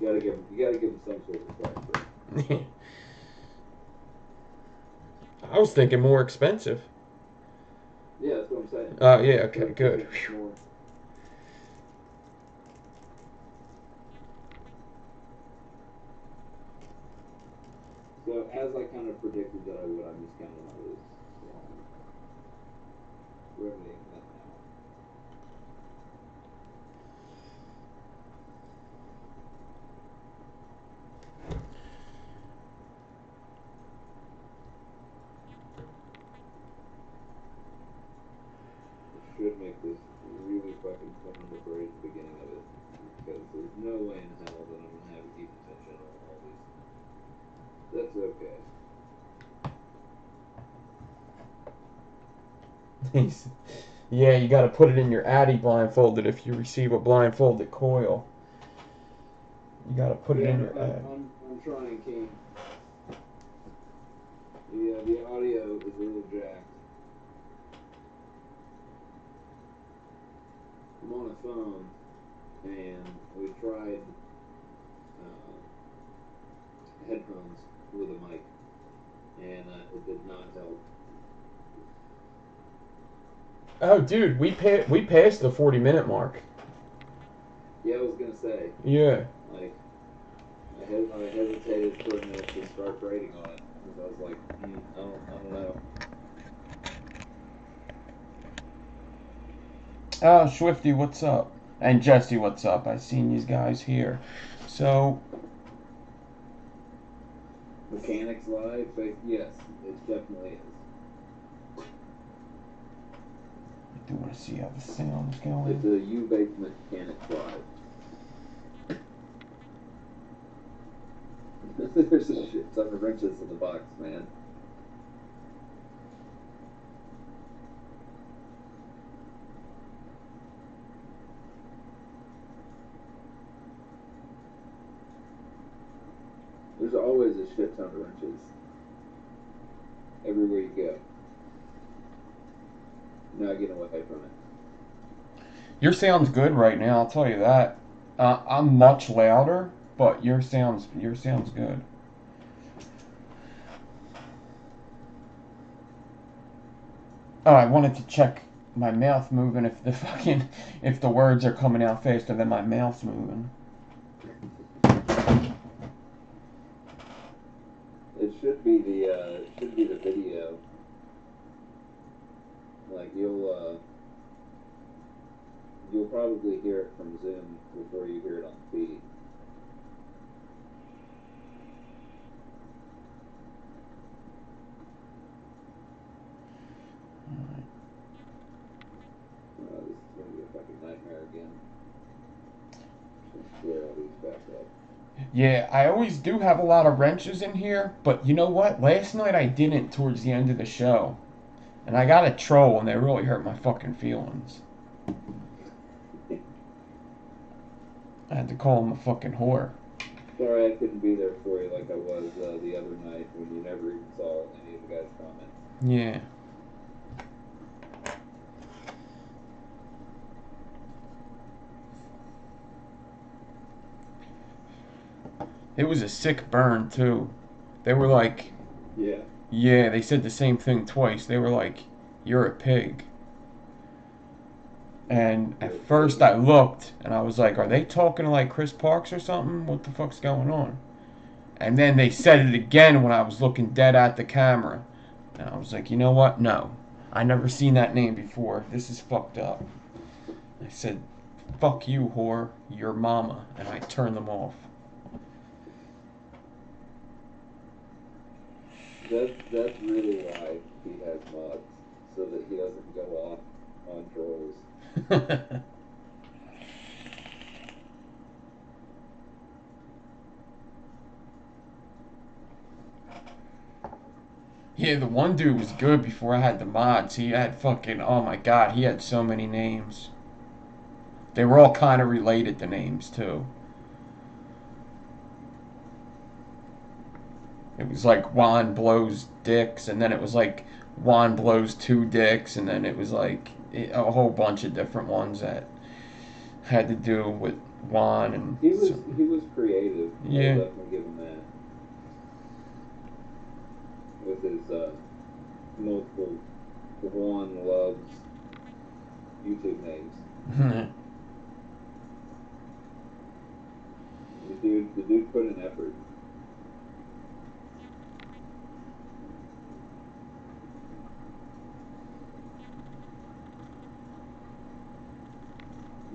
You gotta give them some sort of price. I was thinking more expensive. Yeah, that's what I'm saying. Yeah, okay, good. More. So as I kind of predicted that I would, I'm just counting my lose. Riveting that now. Should make this really fucking fun to break at the beginning of it, because there's no way in hell that I'm gonna have a deep attention on all these. That's okay. Yeah, you got to put it in your Addy blindfolded if you receive a blindfolded coil. You got to put it in your Addy. I'm trying, King. The audio is a little jacked. I'm on a phone, and we tried headphones with a mic, and it did not help. Oh, dude, we passed the 40-minute mark. Yeah, I was gonna say. Yeah. Like, I hesitated for a minute to start grading on it, because I was like, I don't know. Oh, Swifty, what's up? And Jesse, what's up? I seen these guys here. So, Mechanics Live, but yes, it definitely is. I do want to see how the sound's going. It's a U-based Mechanics Live. There's a shit ton of wrenches in the box, man. There's always a shit ton of wrenches. Everywhere you go. Not getting away from it. Your sound's good right now, I'll tell you that. I'm much louder, but your sound's good. Oh, I wanted to check my mouth moving if the words are coming out faster than my mouth's moving. It should be the video. Like you'll probably hear it from Zoom before you hear it on feed. This is gonna be a fucking nightmare again. Just clear all these back up. Yeah, I always do have a lot of wrenches in here, but you know what? Last night I didn't towards the end of the show. And I got a troll, and they really hurt my fucking feelings. I had to call him a fucking whore. Sorry I couldn't be there for you like I was the other night when you never even saw any of the guys' comments. Yeah. It was a sick burn, too. They were like... Yeah. Yeah, they said the same thing twice. They were like, "You're a pig." And at first I looked, and I was like, are they talking to like Chris Parks or something? What the fuck's going on? And then they said it again when I was looking dead at the camera. And I was like, you know what? No. I never seen that name before. This is fucked up. I said, fuck you, whore. Your mama. And I turned them off. That's really why he has mods, so that he doesn't go off on trolls. Yeah, the one dude was good before I had the mods. He had fucking, oh my god, he had so many names. They were all kind of related, the names, too. It was like Juan blows dicks, and then it was like Juan blows two dicks, and then it was like a whole bunch of different ones that had to do with Juan. And he was creative. Yeah. I'll definitely give him that. With his multiple Juan loves YouTube names. The dude put in effort.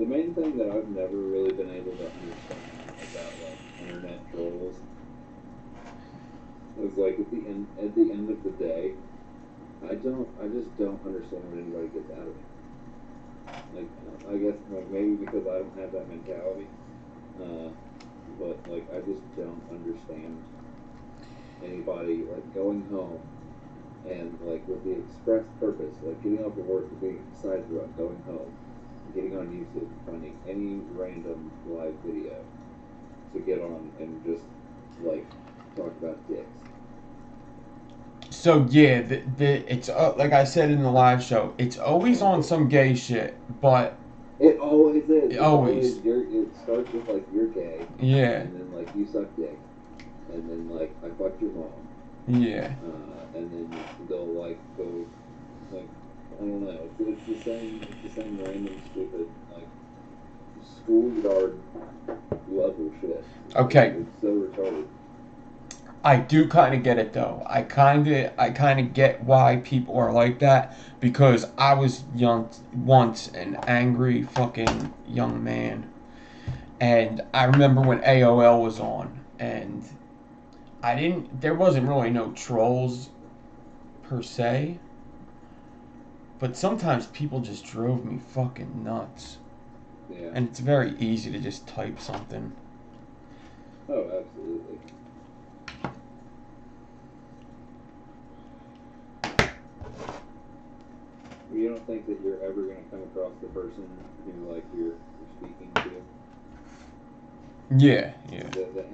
the main thing that I've never really been able to understand about like internet trolls is like at the end of the day, I just don't understand what anybody gets out of it. Like I guess like maybe because I don't have that mentality, but like I just don't understand anybody like going home and like with the express purpose, like getting off of work and being excited about going home, getting on YouTube, finding any random live video to get on and just like talk about dicks. So yeah, it's like I said in the live show, it's always on some gay shit, but it always is. Always. It starts with like you're gay, yeah, and then like you suck dick, and then like I fucked your mom, yeah. And then they'll like go like I don't know. It's the same random stupid like schoolyard level shit. Okay. It's so retarded. I do kind of get it though. I kind of get why people are like that, because I was young once, an angry fucking young man, and I remember when AOL was on, and there wasn't really no trolls per se, but sometimes people just drove me fucking nuts. Yeah. And it's very easy to just type something. Oh, absolutely. You don't think that you're ever going to come across the person who like you're speaking to? Yeah. The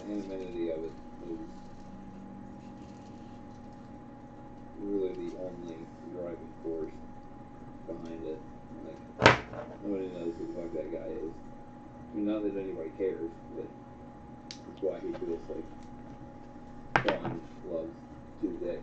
anonymity of it is really the only driving force behind it. Like nobody knows who the fuck that guy is. I mean, not that anybody cares, but that's why he feels like Sean loves two dicks.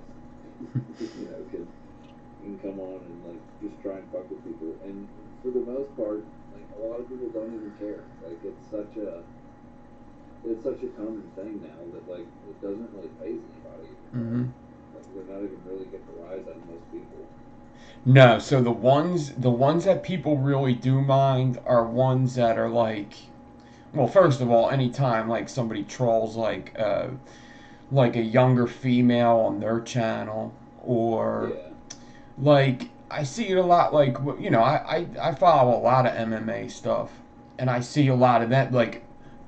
You know, can come on and like just try and fuck with people, and for the most part, like a lot of people don't even care. Like it's such a common thing now that like it doesn't really faze anybody. Mm-hmm. Like they're not even really getting a rise out of most people. No, so the ones that people really do mind are ones that are like, well, first of all, anytime like somebody trolls like a younger female on their channel, or Yeah. like I see it a lot. Like I follow a lot of MMA stuff, and I see a lot of that. Like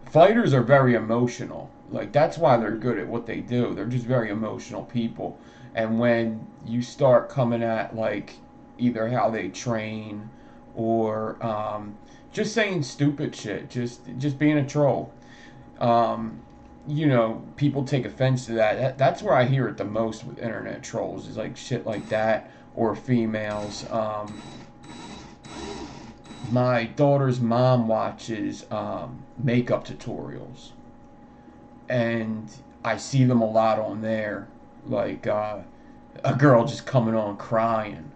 fighters are very emotional. Like that's why they're good at what they do. They're just very emotional people. And when you start coming at like either how they train or just saying stupid shit, just being a troll. People take offense to that. That's where I hear it the most with internet trolls, is like shit like that, or females. My daughter's mom watches makeup tutorials, and I see them a lot on there. Like a girl just coming on crying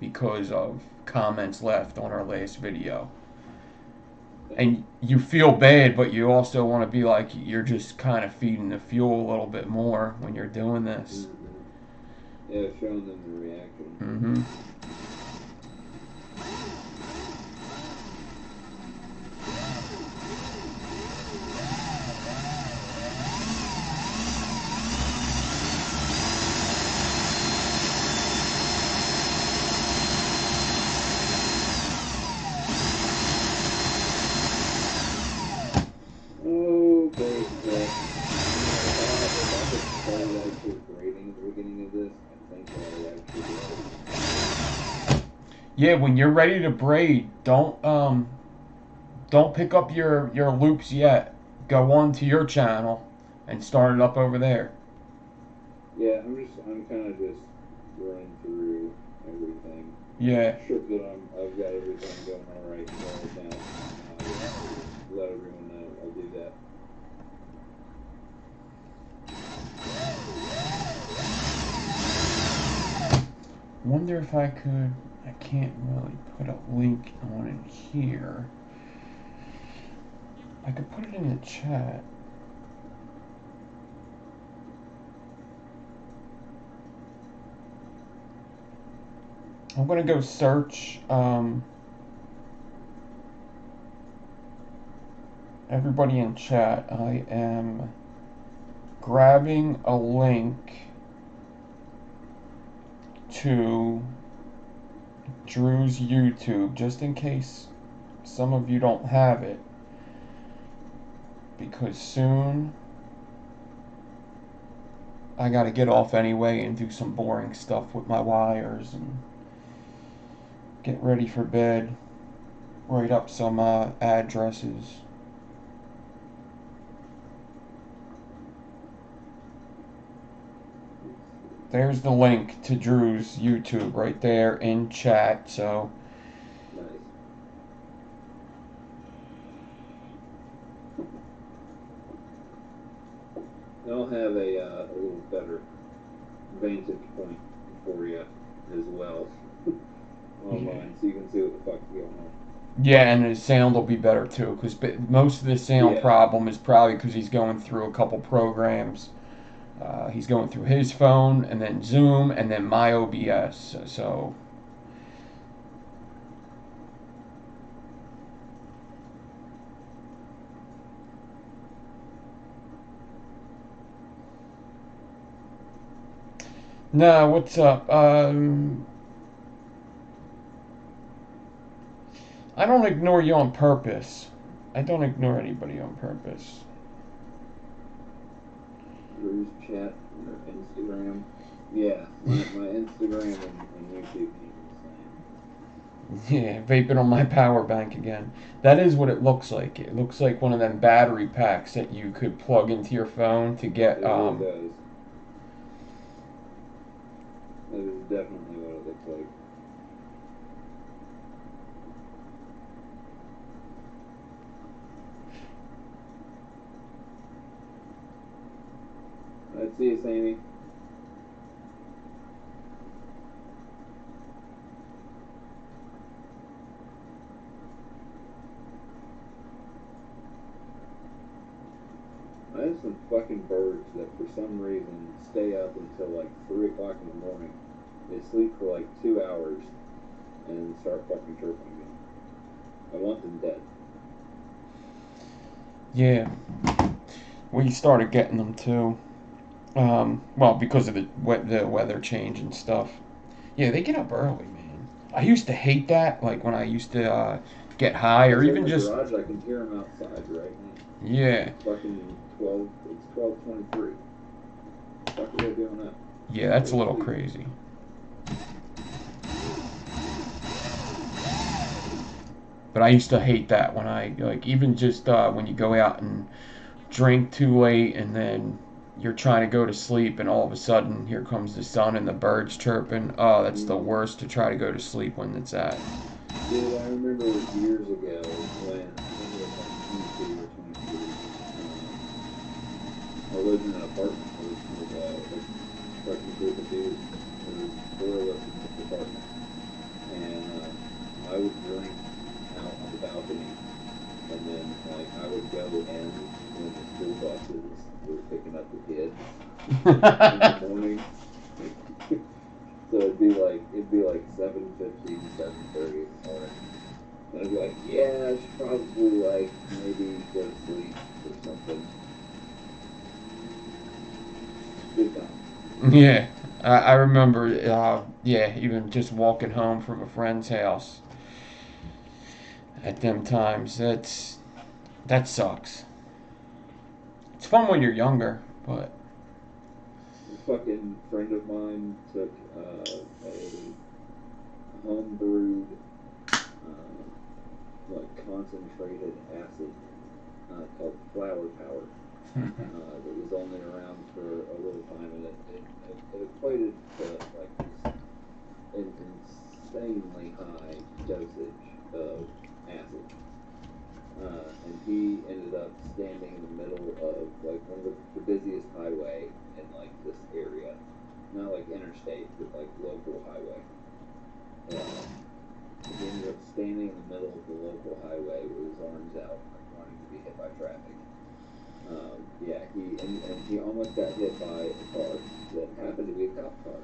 because of comments left on her last video. And you feel bad, but you also want to be like, you're just kind of feeding the fuel a little bit more when you're doing this. Mm-hmm. Yeah, showing them the reaction. Mm-hmm. Okay, well, if I could start actually grading at the beginning of this, I think I would actually do. Yeah, when you're ready to braid, don't pick up your loops yet. Go on to your channel and start it up over there. Yeah, I'm kind of just running through everything. Yeah. Sure that I've got everything going all right now. Let everyone know I'll do that. Wonder if I could. I can't really put a link on it here. I could put it in the chat. I'm gonna go search everybody in chat, I am grabbing a link to Drew's YouTube, just in case some of you don't have it, because soon I gotta get off anyway and do some boring stuff with my wires and get ready for bed, write up some addresses. There's the link to Drew's YouTube right there in chat, so Nice. I'll have a little better vantage point for you as well online, so you can see what the fuck's going on. yeah, and the sound will be better too, because most of the sound Yeah. problem is probably because he's going through a couple programs. He's going through his phone, and then Zoom, and then my OBS. So no, what's up? I don't ignore you on purpose. I don't ignore anybody on purpose. Drew's chat or Instagram. Yeah, my Instagram and YouTube name is the same. Yeah, vaping on my power bank again. That is what it looks like. It looks like one of them battery packs that you could plug into your phone to get. It really does. That is definitely what it looks like. Let's see you, Sammy. I have some fucking birds that for some reason stay up until like 3 o'clock in the morning. They sleep for like 2 hours and start fucking chirping again. I want them dead. Yeah, we started getting them too. Well, because of the weather change and stuff. Yeah, they get up early, man. I used to hate that, like when I used to get high, or even just. Garage, I can hear them outside right now. Yeah. Fucking 12. It's 12:23. What are they doing up? Yeah, that's a little crazy. But I used to hate that when I, like, even just when you go out and drink too late and then you're trying to go to sleep and all of a sudden here comes the sun and the birds chirping. Oh, that's the worst to try to go to sleep when it's at. Dude, I remember years ago when I was like 22 or 23. I lived in an apartment with a fucking group of dudes. There was 4 of us in this apartment. And I would drink out on the balcony. And then, like, I would go in when the school buses were picking up the kids in the morning. So it'd be like 7:50, 7:30 in the morning. And I'd be like, yeah, I should probably like maybe go to sleep or something. Good time. Yeah, I remember, yeah, even just walking home from a friend's house at them times. That sucks. It's fun when you're younger, but. A fucking friend of mine took a home-brewed, like concentrated acid called Flower Power. That was only around for a little time, and it equated to like this insanely high dosage of acid. And he ended up standing in the middle of like one of the busiest highway in like this area, not like interstate, but like local highway. He ended up standing in the middle of the local highway with his arms out, like wanting to be hit by traffic. Yeah, he almost got hit by a car that happened to be a cop car.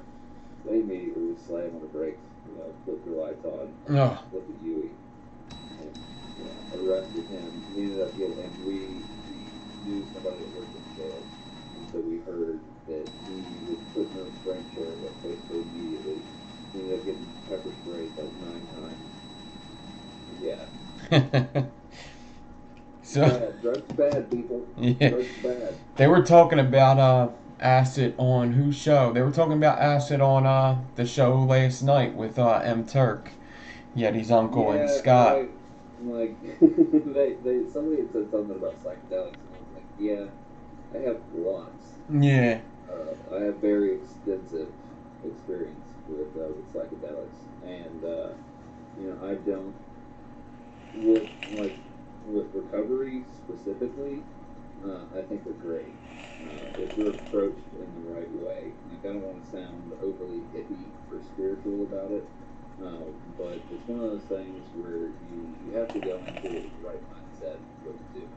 So they immediately would slam on the brakes, flip their lights on, flip the UE. arrested him. We ended up getting, and we knew somebody that worked in jail, and so we heard that he was put in a restraint chair, but basically immediately we ended up getting pepper sprayed like 9 times. Yeah. So Bad. Drugs bad, people. yeah, Drugs bad. they were talking about acid on whose show? They were talking about acid on the show last night with M Turk, Yeti's uncle and Yeah, Scott. like somebody had said something about psychedelics, and I was like, yeah, I have lots. Yeah, I have very extensive experience with psychedelics, and I don't with like with recovery specifically. I think they're great if they're approached in the right way. Like I don't want to sound overly hippie or spiritual about it, but it's one of those things where you have to go into it with the right mindset what to do.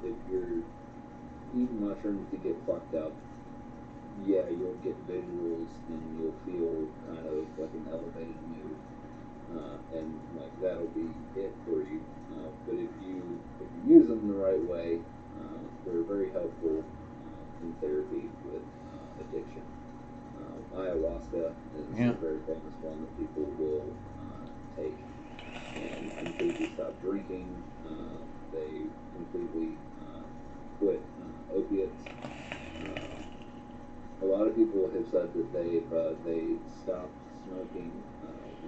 If you're eating mushrooms to get fucked up, yeah, you'll get visuals and you'll feel kind of like an elevated mood, and like that'll be it for you. But if you use them the right way, they're very helpful in therapy with addiction. Ayahuasca is yeah, a very famous one that people will take and completely stop drinking. They completely quit opiates. Uh, a lot of people have said that they stopped smoking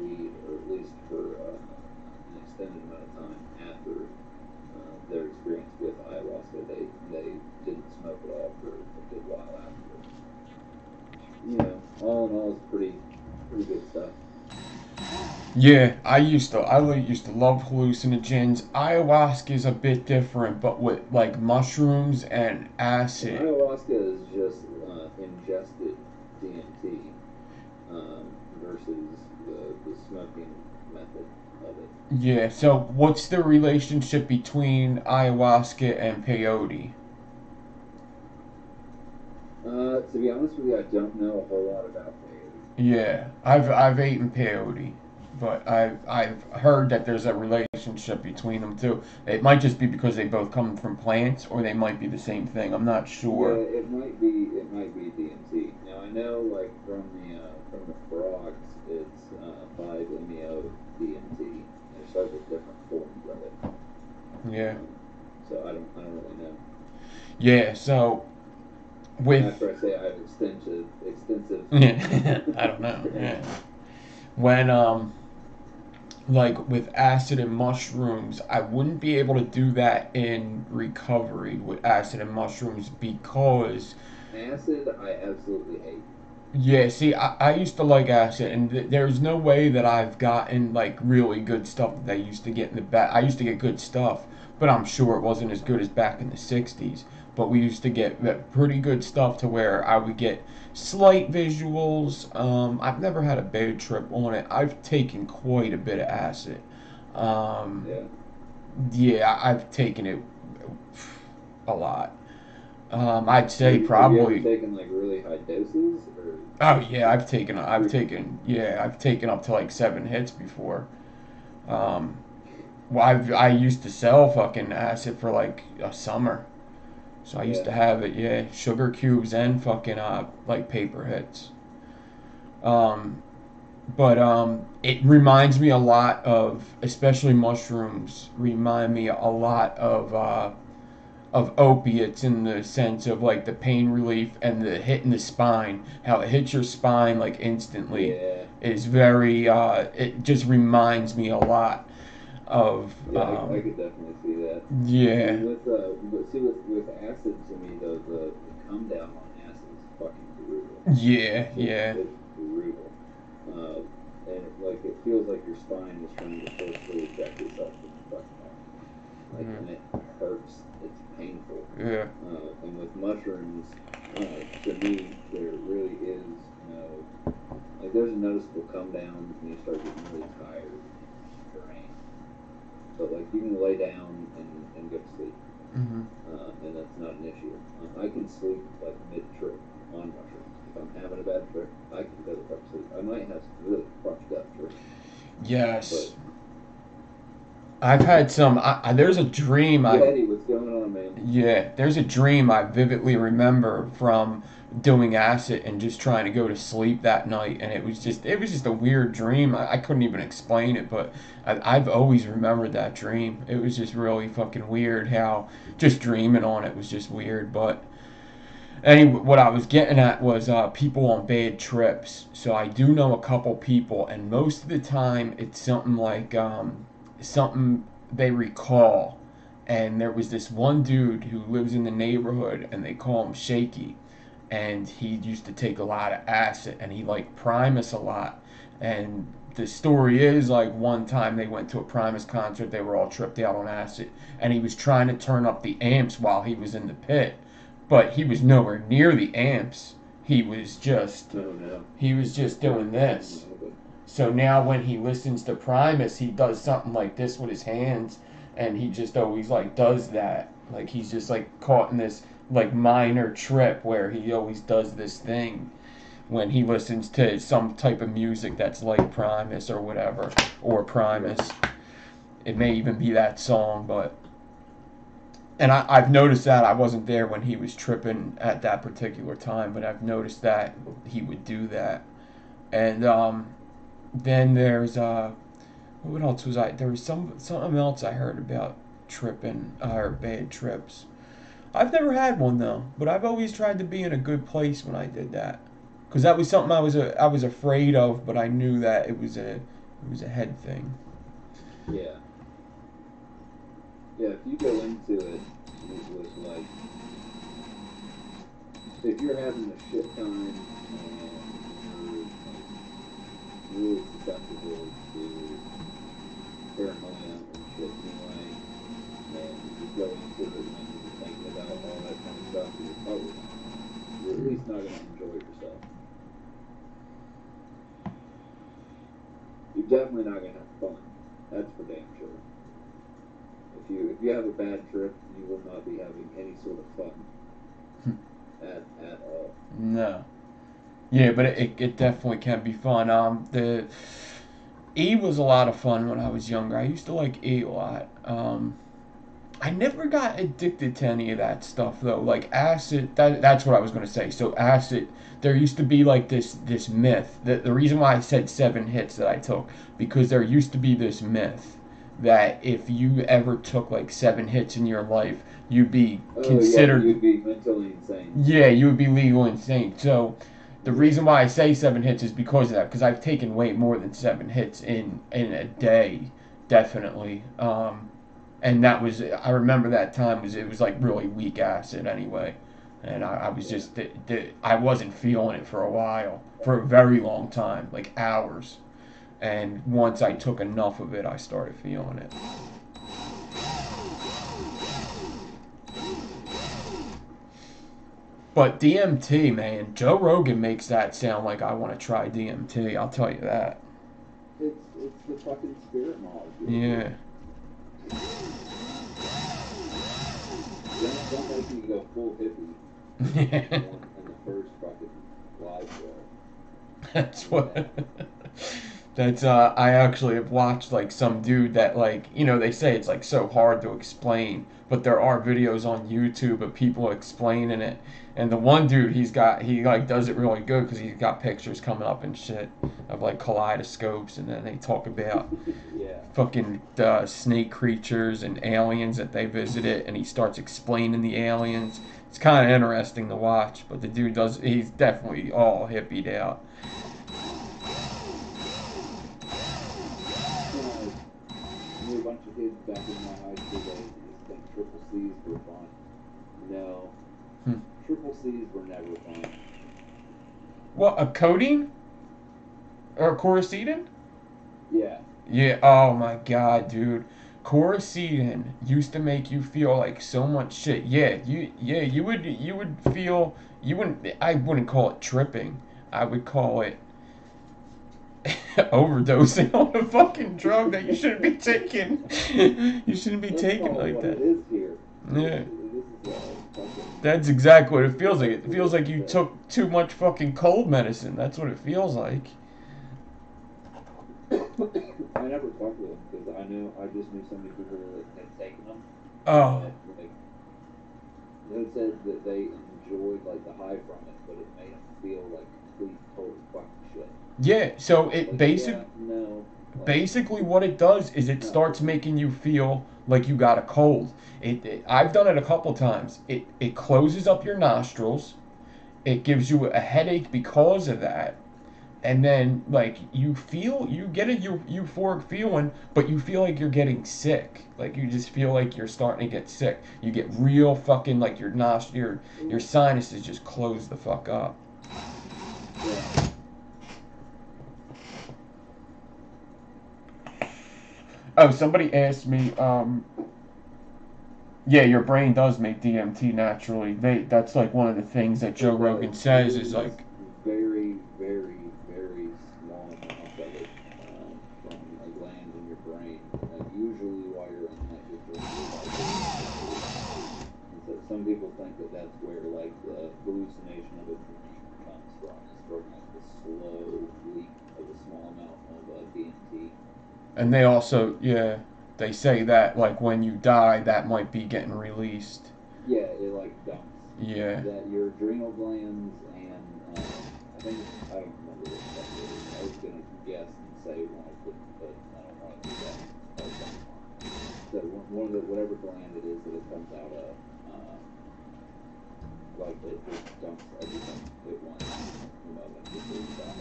weed, or at least for an extended amount of time after their experience with ayahuasca. They didn't smoke at all for a good while afterwards. All in all, it's pretty good stuff. yeah. I used to love hallucinogens. Ayahuasca is a bit different, but with like mushrooms and Well, acid. ayahuasca is just ingested DMT versus the smoking method of it. Yeah. So what's the relationship between ayahuasca and peyote? To be honest with you, I don't know a whole lot about peyote. Yeah, I've eaten peyote, but I've heard that there's a relationship between them too. It might just be because they both come from plants, or they might be the same thing. I'm not Yeah, sure. it might be DMT. Now I know, like from the frogs, it's 5-MeO DMT. There's several different forms of it. Yeah, Um, so I don't really know. yeah. So And with after I say I have extensive I don't know. Yeah, experience. when like with acid and mushrooms, I wouldn't be able to do that in recovery with acid and mushrooms because Acid, I absolutely hate. yeah, see, I used to like acid, and there's no way that I've gotten like really good stuff that I used to get in the back. I used to get good stuff, but I'm sure it wasn't as good as back in the 60s. But we used to get pretty good stuff to where I would get slight visuals. I've never had a bad trip on it. I've taken quite a bit of acid. Um, Yeah. yeah, I've taken it a lot. I'd Have say you have you ever probably. taken like really high doses or Oh yeah, just I've taken up to like 7 hits before. Um, well, I used to sell fucking acid for like a summer, so I used yeah. to have it, yeah, sugar cubes and fucking like paper hits. Um, but it reminds me a lot of, especially mushrooms, remind me a lot of opiates in the sense of like the pain relief and the hit in the spine, how it hits your spine like instantly Yeah. is very it just reminds me a lot of Yeah, I could definitely see that. yeah, And but see with acid to me the come down on acid is fucking brutal. yeah, yeah, It's brutal. Uh, and it feels like your spine is trying to forcefully eject itself from your fucking body. mm, And it hurts. It's painful. yeah, And with mushrooms, to me, there really is no there's a noticeable come down when you start getting really tired and drained. But like you can lay down and go to sleep, mm-hmm. and that's not an issue. I can sleep like mid trip on mushrooms. If I'm having a bad trip, I can go to fuck sleep. I might have some really fucked up dreams, Yes. but I've had some. There's a dream. Yeah, Eddie, what's going on, man? Yeah, there's a dream I vividly remember from doing acid and just trying to go to sleep that night, and it was just a weird dream. I couldn't even explain it, but I've always remembered that dream. It was just really fucking weird how just dreaming on it was just weird. But anyway, what I was getting at was people on bad trips. So I do know a couple people, and most of the time it's something like something they recall. And there was this one dude who lives in the neighborhood, and they call him Shaky. And he used to take a lot of acid, and he liked Primus a lot. And the story is like one time they went to a Primus concert, they were all tripped out on acid, and he was trying to turn up the amps while he was in the pit, but he was nowhere near the amps. He was just doing this. So now when he listens to Primus, he does something like this with his hands, and he just always like does that. Like he's just like caught in this like minor trip where he always does this thing when he listens to some type of music that's like Primus or whatever, or Primus. It may even be that song, but and I've noticed that. I wasn't there when he was tripping at that particular time, but I've noticed that he would do that. And then there's what else was I? There was something else I heard about tripping or bad trips. I've never had one though, but I've always tried to be in a good place when I did that, because that was something I was afraid of, but I knew that it was a head thing. Yeah. Yeah, if you go into it with like, if you're having a shit time and you're like really susceptible to paranoia and shit anyway, and you just go into it and you're thinking about all that kind of stuff and you're probably you're at least not going to enjoy yourself. You're definitely not going to have fun. That's for damn sure. If you have a bad trip, you will not be having any sort of fun at all. No. Yeah, but it definitely can be fun. The E was a lot of fun when I was younger. I used to like E a lot. I never got addicted to any of that stuff though. Like acid, that's what I was gonna say. So acid, there used to be like this myth. The reason why I said 7 hits that I took, because there used to be this myth that if you ever took like 7 hits in your life, you'd be considered. Yeah, you'd be mentally insane. Yeah, you would be legal insane. So the reason why I say 7 hits is because of that. Because I've taken way more than 7 hits in a day, definitely. And that was, I remember that time it was like really weak acid anyway, and I was just I wasn't feeling it for a while, for a very long time, like hours. And once I took enough of it, I started feeling it. But DMT, man, Joe Rogan makes that sound like I want to try DMT. I'll tell you that. It's the fucking spirit molecule. Yeah. Don't make me go full hippie Yeah. in the first fucking live show. That's what. That's I actually have watched like some dude that like they say it's like so hard to explain, but there are videos on YouTube of people explaining it. And the one dude he like does it really good because he's got pictures coming up and shit of like kaleidoscopes, and then they talk about Yeah. fucking snake creatures and aliens that they visited, and he starts explaining the aliens. It's kind of interesting to watch, but the dude he's definitely all hippied out. I knew a bunch of kids back in my high school days who used to think triple C's were fun. No. Triple C's were never fun. What, a codeine? Or Coricidin? Yeah. Yeah, oh my god, dude. Coricidin used to make you feel like so much shit. Yeah, you would feel, I wouldn't call it tripping. I would call it overdosing on a fucking drug that you shouldn't be taking. You shouldn't be taking like what that. It is here. Yeah. This is That's exactly what it feels like. It feels like you took too much fucking cold medicine. That's what it feels like. I never talked to them because I just knew so many people that had taken them. Oh. That, like, they said that they enjoyed like the high from it, but it made them feel like complete total fucking shit. Yeah, so it Like, basically what it does is it starts making you feel like you got a cold. I've done it a couple times. It closes up your nostrils. It gives you a headache because of that. And then like you get a euphoric feeling, but you feel like you're getting sick. Like you just feel like you're starting to get sick. You get real fucking like your sinuses just close the fuck up. Yeah. Oh, somebody asked me, yeah, your brain does make DMT naturally. That's like one of the things that Joe Rogan says is like very, very, very small amount of it from a gland in your brain. Usually while you're in like your dream. And so some people think that that's where like the hallucination of a dream comes from. It's from like the slow leak of a small amount of DMT. and they also, yeah, they say that like when you die, that might be getting released. Yeah, it like dumps. Yeah. That your adrenal glands and I don't remember what stuff it is. I was gonna guess and say one of them, but I don't want to do that. So one of the whatever gland it is that it comes out of, like it just dumps everything at once the moment before you die.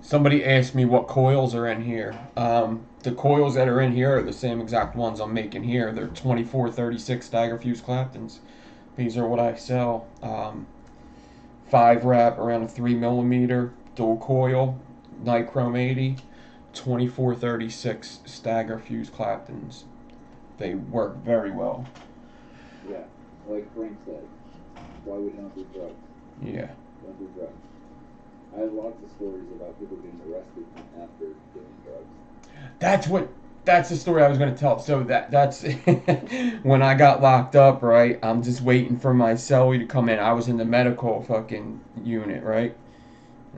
Somebody asked me what coils are in here. The coils that are in here are the same exact ones I'm making here. They're 2436 stagger fuse Claptons. These are what I sell. 5 wrap around a 3mm dual coil, nichrome 80, 2436 stagger fuse Claptons. They work very well. Yeah, like Frank said, why we don't do drugs. Yeah. Don't do drugs. I have lots of stories about people getting arrested after doing drugs. That's the story I was going to tell. So that's when I got locked up, right? I'm just waiting for my cellie to come in. I was in the medical fucking unit, right?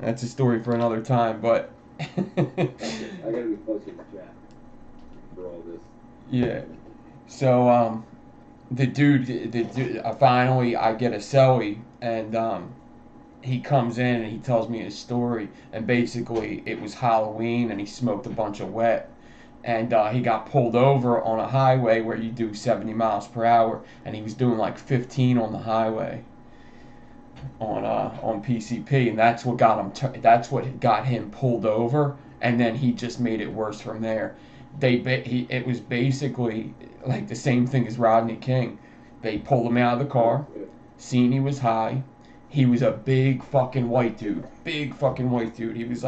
That's a story for another time, but I gotta be closer to chat for all this. Yeah. So the dude finally I get a cellie and he comes in and he tells me his story, and basically it was Halloween and he smoked a bunch of wet, and he got pulled over on a highway where you do 70 miles per hour, and he was doing like 15 on the highway on PCP, and that's what got him pulled over, and then he just made it worse from there. It was basically like the same thing as Rodney King. They pulled him out of the car, seen he was high. He was a big fucking white dude. Big fucking white dude. He was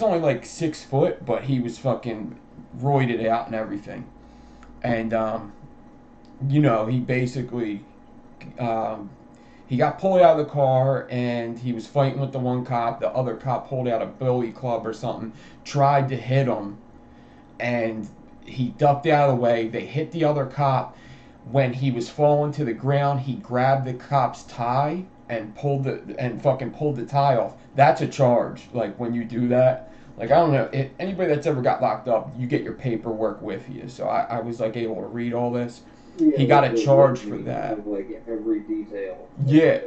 only like 6 foot, but he was fucking roided out and everything. And, he basically, he got pulled out of the car and he was fighting with the one cop. The other cop pulled out a billy club or something, tried to hit him, and he ducked out of the way. They hit the other cop. When he was falling to the ground, he grabbed the cop's tie and pulled the tie off. That's a charge. Like when you do that, like I don't know, anybody that's ever got locked up, you get your paperwork with you. So I was like able to read all this. Yeah, he got a charge for that. Of, like every detail. Yeah.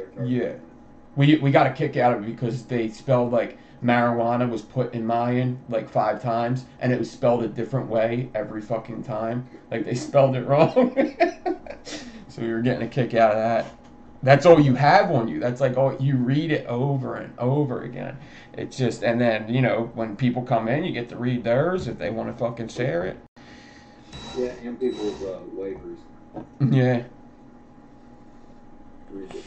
We got a kick out of it because they spelled like marijuana was put in Mayan like 5 times, and it was spelled a different way every fucking time. Like they spelled it wrong. So we were getting a kick out of that. That's all you have on you. That's like, oh, you read it over and over again. It's just, and then, when people come in, you get to read theirs if they want to fucking share it. Yeah, and people's waivers. Yeah.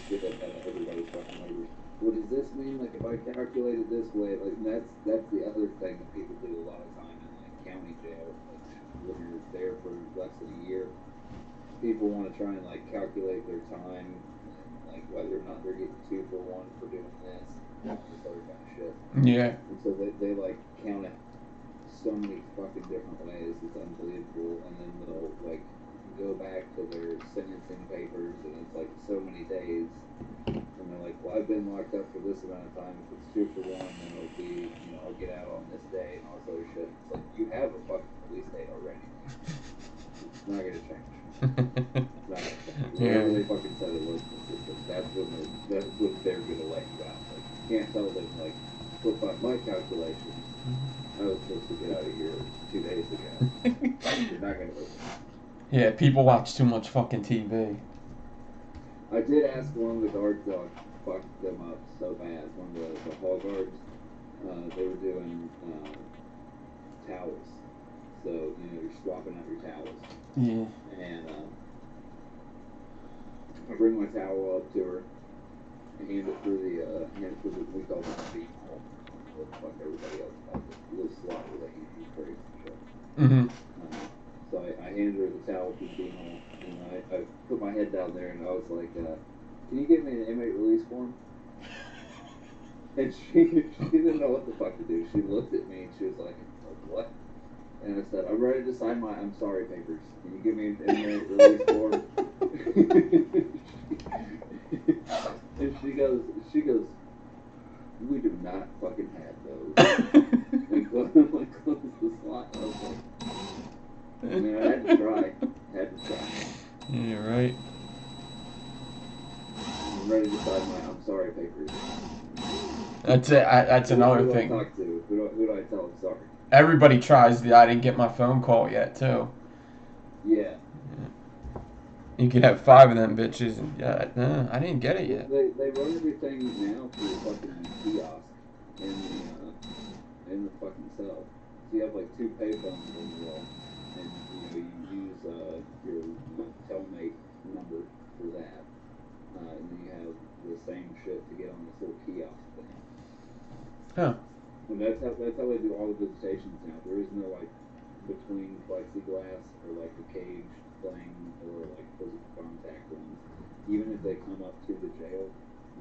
Get everybody's fucking waivers. What does this mean? Like, if I calculate it this way, like, that's the other thing that people do a lot of time in, like, county jail. Like, when you're there for less than a year, people want to try and, like, calculate their time, and, like, whether or not they're getting 2 for 1 for doing this, and this other kind of shit. Yeah. And so they like, count it so many fucking different ways. It's unbelievable. And then they'll, like, go back to their sentencing papers, and it's, like, so many days. And they're like, well, I've been locked up for this amount of time. If it's 2 for 1, then it'll be, you know, I'll get out on this day and all this other shit. It's like, you have a fucking release date already. It's not gonna change. It's not gonna change. Whatever they fucking said it was in the system, that's when they're gonna let you out. Like, you can't tell them, like, look, by my calculations, I was supposed to get out of here 2 days ago. You're not gonna listen. Yeah, people watch too much fucking TV. I did ask one of the guards that fucked them up so bad. One of the hall guards, they were doing towels. So, you know, you're swapping out your towels. Yeah. And I bring my towel up to her and hand it through the we call it the beam hole. What the fuck everybody else calls it. A little slot where they can use braids and shit. Mm-hmm. So I handed her the towel through the beam hole, and I put my head down there, and I was like, can you give me an inmate release form? And she didn't know what the fuck to do. She looked at me, and she was like, what? And I said, I'm ready to sign my I'm sorry papers. Can you give me an inmate release form? And she goes, we do not fucking have those. And close the slot. I was like, I mean, I had to try. Yeah, right. I'm ready to sign my I'm sorry papers. That's it. That's another Who thing. do I talk to? Who do I tell I'm sorry? Everybody tries the I didn't get my phone call yet, too. Yeah. You could have 5 of them bitches, and no, I didn't get it yet. They run everything now through a fucking kiosk in the fucking cell. So you have like 2 payphones on the wall, and you use your cellmate number for that, and then you have the same shit to get on this little kiosk thing. Huh. And that's how they do all the visitations now. There is no like between plexiglass or like the cage thing or like physical contact ones. Even if they come up to the jail,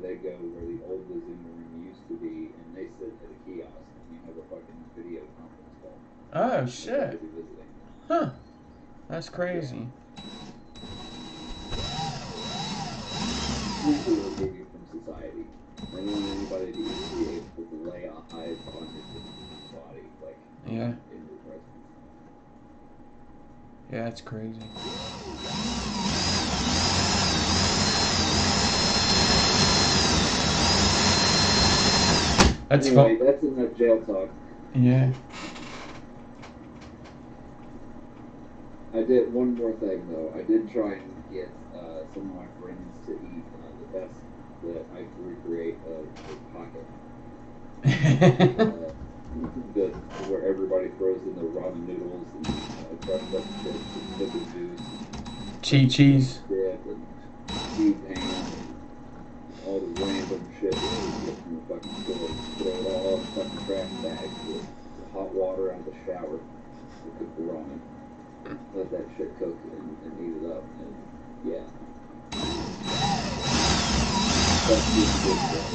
they go where the old visiting room used to be, and they sit at a kiosk, and you have a fucking video conference call. Oh, shit. Huh. That's crazy. Completely remove you from society. I don't want anybody to be able to lay eyes on your body, like, Yeah. in your presence. Yeah, that's crazy. That's anyway, that's enough jail talk. Yeah. I did one more thing though. I did try and get some of my friends to eat the best that I could recreate a pocket. Where everybody throws in their ramen noodles and crushed up chips and pickle juice. Cheese. Dip and cheese ham and all the random shit that you get from the fucking store. Throw it all in fucking trash bags with hot water out of the shower to cook the ramen. Let that shit cook and heat it up. And yeah. That's just good stuff.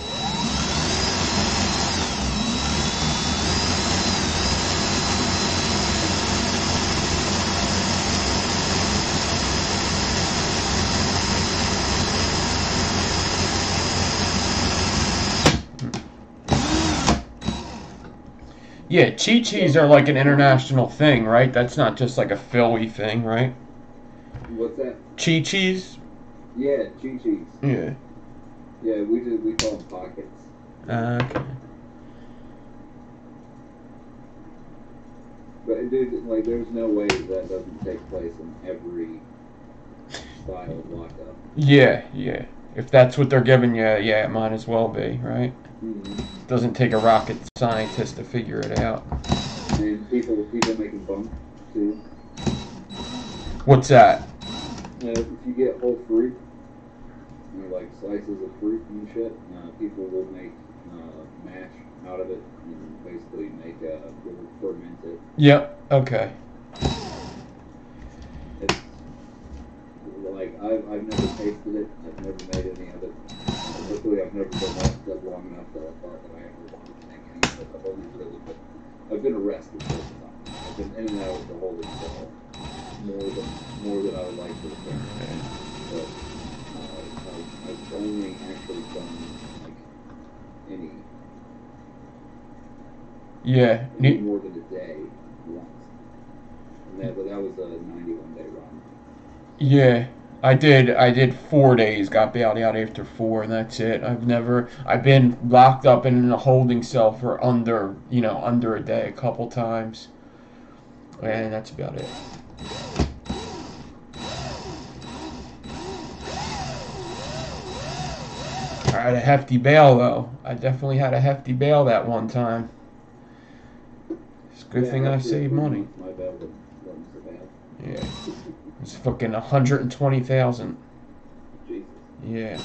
Yeah, Chi-Chis are like an international thing, right? That's not just like a Philly thing, right? What's that? Chi-Chis? Yeah, Chi-Chis. Yeah. Yeah, we call them pockets. Okay. But dude, like, there's no way that doesn't take place in every style of lockup. Yeah. If that's what they're giving you, yeah, it might as well be, right? Mm-hmm. Doesn't take a rocket scientist to figure it out. And people making bunk too. What's that? If you get whole fruit, like slices of fruit and shit, people will make mash out of it and basically will ferment it. Yep. Okay. It's like I've never tasted it. I've never made any of it. Luckily, I've never been locked up long enough that I thought that I ever wanted to make any of it. I've been arrested both times. I've been in and out of the holding cell more than I would like to admit. But I've only actually done Yeah. a little more than a day once. But that was a 91-day run. Yeah. I did 4 days, got bailed out after 4, and that's it. I've been locked up in a holding cell for under a day a couple times. And that's about it. I had a hefty bail though. I definitely had a hefty bail that one time. It's a good thing I saved money. My bail wasn't so bad. Yeah. It's fucking 120,000. Jesus. Yeah.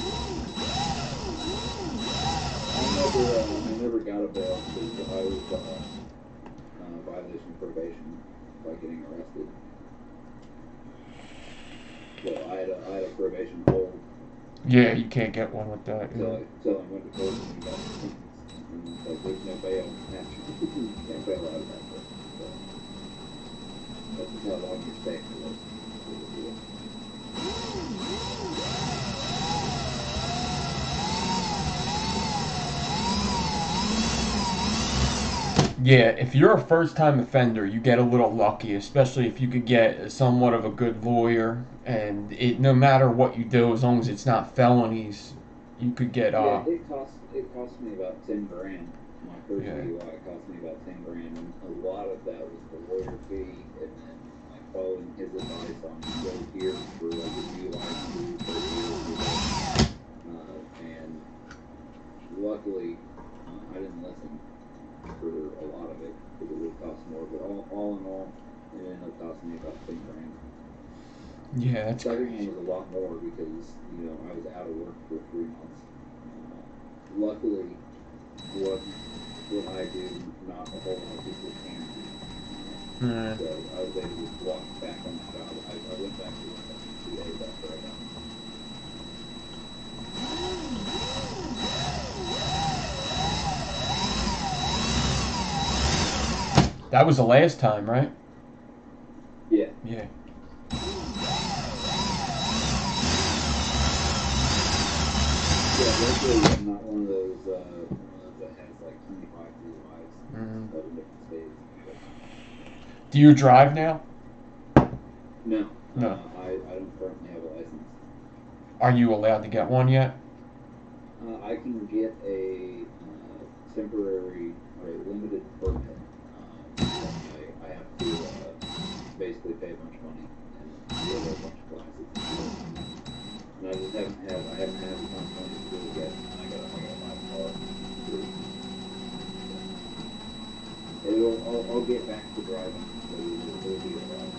I never got a bail because I was violation of probation by getting arrested. So I had a probation hold. Yeah, you can't get one with that. So I went to court and got sentenced. And like, there's no bail. You can't bail out of that. So that's just how long you're staying for this. Yeah, if you're a first-time offender, you get a little lucky, especially if you could get somewhat of a good lawyer, and no matter what you do, as long as it's not felonies, you could get. Yeah, it cost me about 10 grand. My first DUI cost me about 10 grand, and a lot of that was the lawyer fee, and then like following his advice on go here for like a DUI for a year, and luckily I didn't listen for a lot of it because it would cost more. But all in all, it ended up costing me about 10 grand. Yeah, that's the second one was a lot more because I was out of work for 3 months. Luckily, what I do, not a whole lot of people can do. So I was able to walk back on the job. I went back to work after 2 days after I got. That was the last time, right? Yeah. Yeah. Yeah, luckily I'm not one of those that has like 25 DUIs of different states. Do you drive now? No. No. I don't currently have a license. Are you allowed to get one yet? I can get a temporary or a limited permit. I have to basically pay a bunch of money and go to a bunch of classes. And I just haven't had enough money to do it yet. I gotta buy a car. I'll get back to driving. So it'll be a while.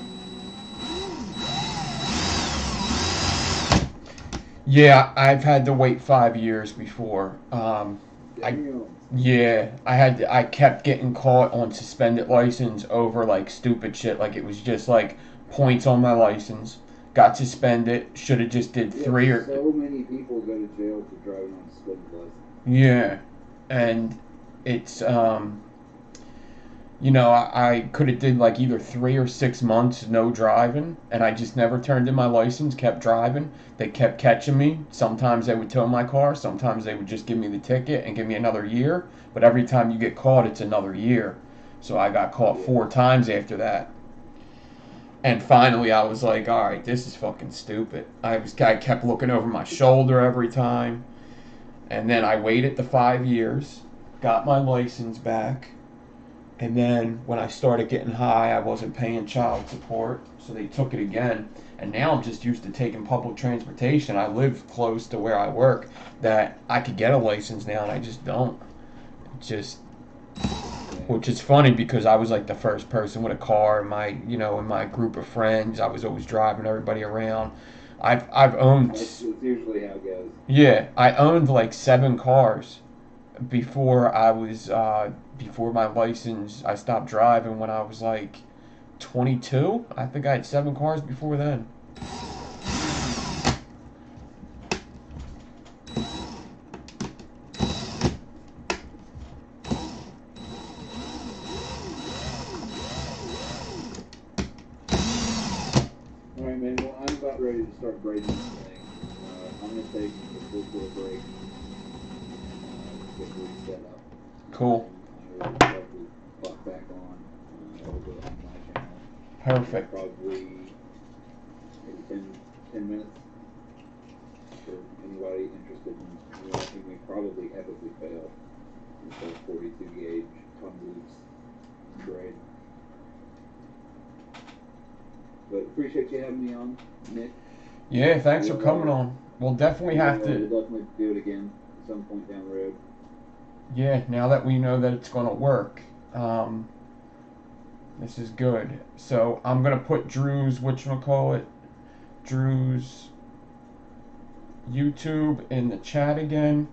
Yeah, I've had to wait 5 years before. I kept getting caught on suspended license over like stupid shit. Like it was just like points on my license. Got suspended. Should have just did 3 or. So many people go to jail for driving on suspended license. Yeah, and it's I could have did like either 3 or 6 months no driving, and I just never turned in my license, kept driving. They kept catching me. Sometimes they would tow my car, sometimes they would just give me the ticket and give me another year, but every time you get caught, it's another year. So I got caught 4 times after that. And finally I was like, all right, this is fucking stupid. I kept looking over my shoulder every time. And then I waited the 5 years, got my license back. And then when I started getting high, I wasn't paying child support, so they took it again. And now I'm just used to taking public transportation. I live close to where I work, that I could get a license now, and I just don't. Which is funny because I was like the first person with a car in my group of friends. I was always driving everybody around. I've owned. That's usually how it goes. Yeah, I owned like 7 cars before before my license. I stopped driving when I was like 22. I think I had 7 cars before then. Alright, man, well, I'm about ready to start braiding this thing. I'm going to take a quick little break. Get this set up. Cool. I'm ready to start Perfect. Probably maybe 10 minutes for anybody interested in watching me probably epically fail with those 42 gauge convolutes braid. But appreciate you having me on, Nick. Yeah, thanks for coming on. We'll definitely have to. We'll definitely do it again at some point down the road. Yeah, now that we know that it's going to work, this is good. So I'm going to put Drew's, Drew's YouTube in the chat again.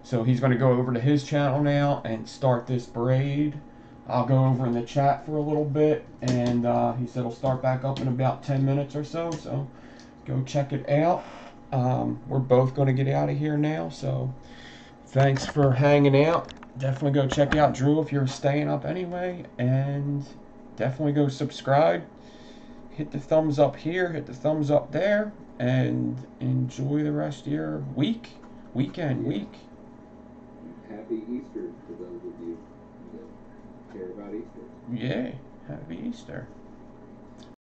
So he's going to go over to his channel now and start this braid. I'll go over in the chat for a little bit, and he said he'll start back up in about 10 minutes or so. So go check it out. We're both going to get out of here now, so thanks for hanging out. Definitely go check out Drew if you're staying up anyway, and definitely go subscribe. Hit the thumbs up here, hit the thumbs up there, and enjoy the rest of your week. Happy Easter to those of you that care about Easter. Yeah, happy Easter.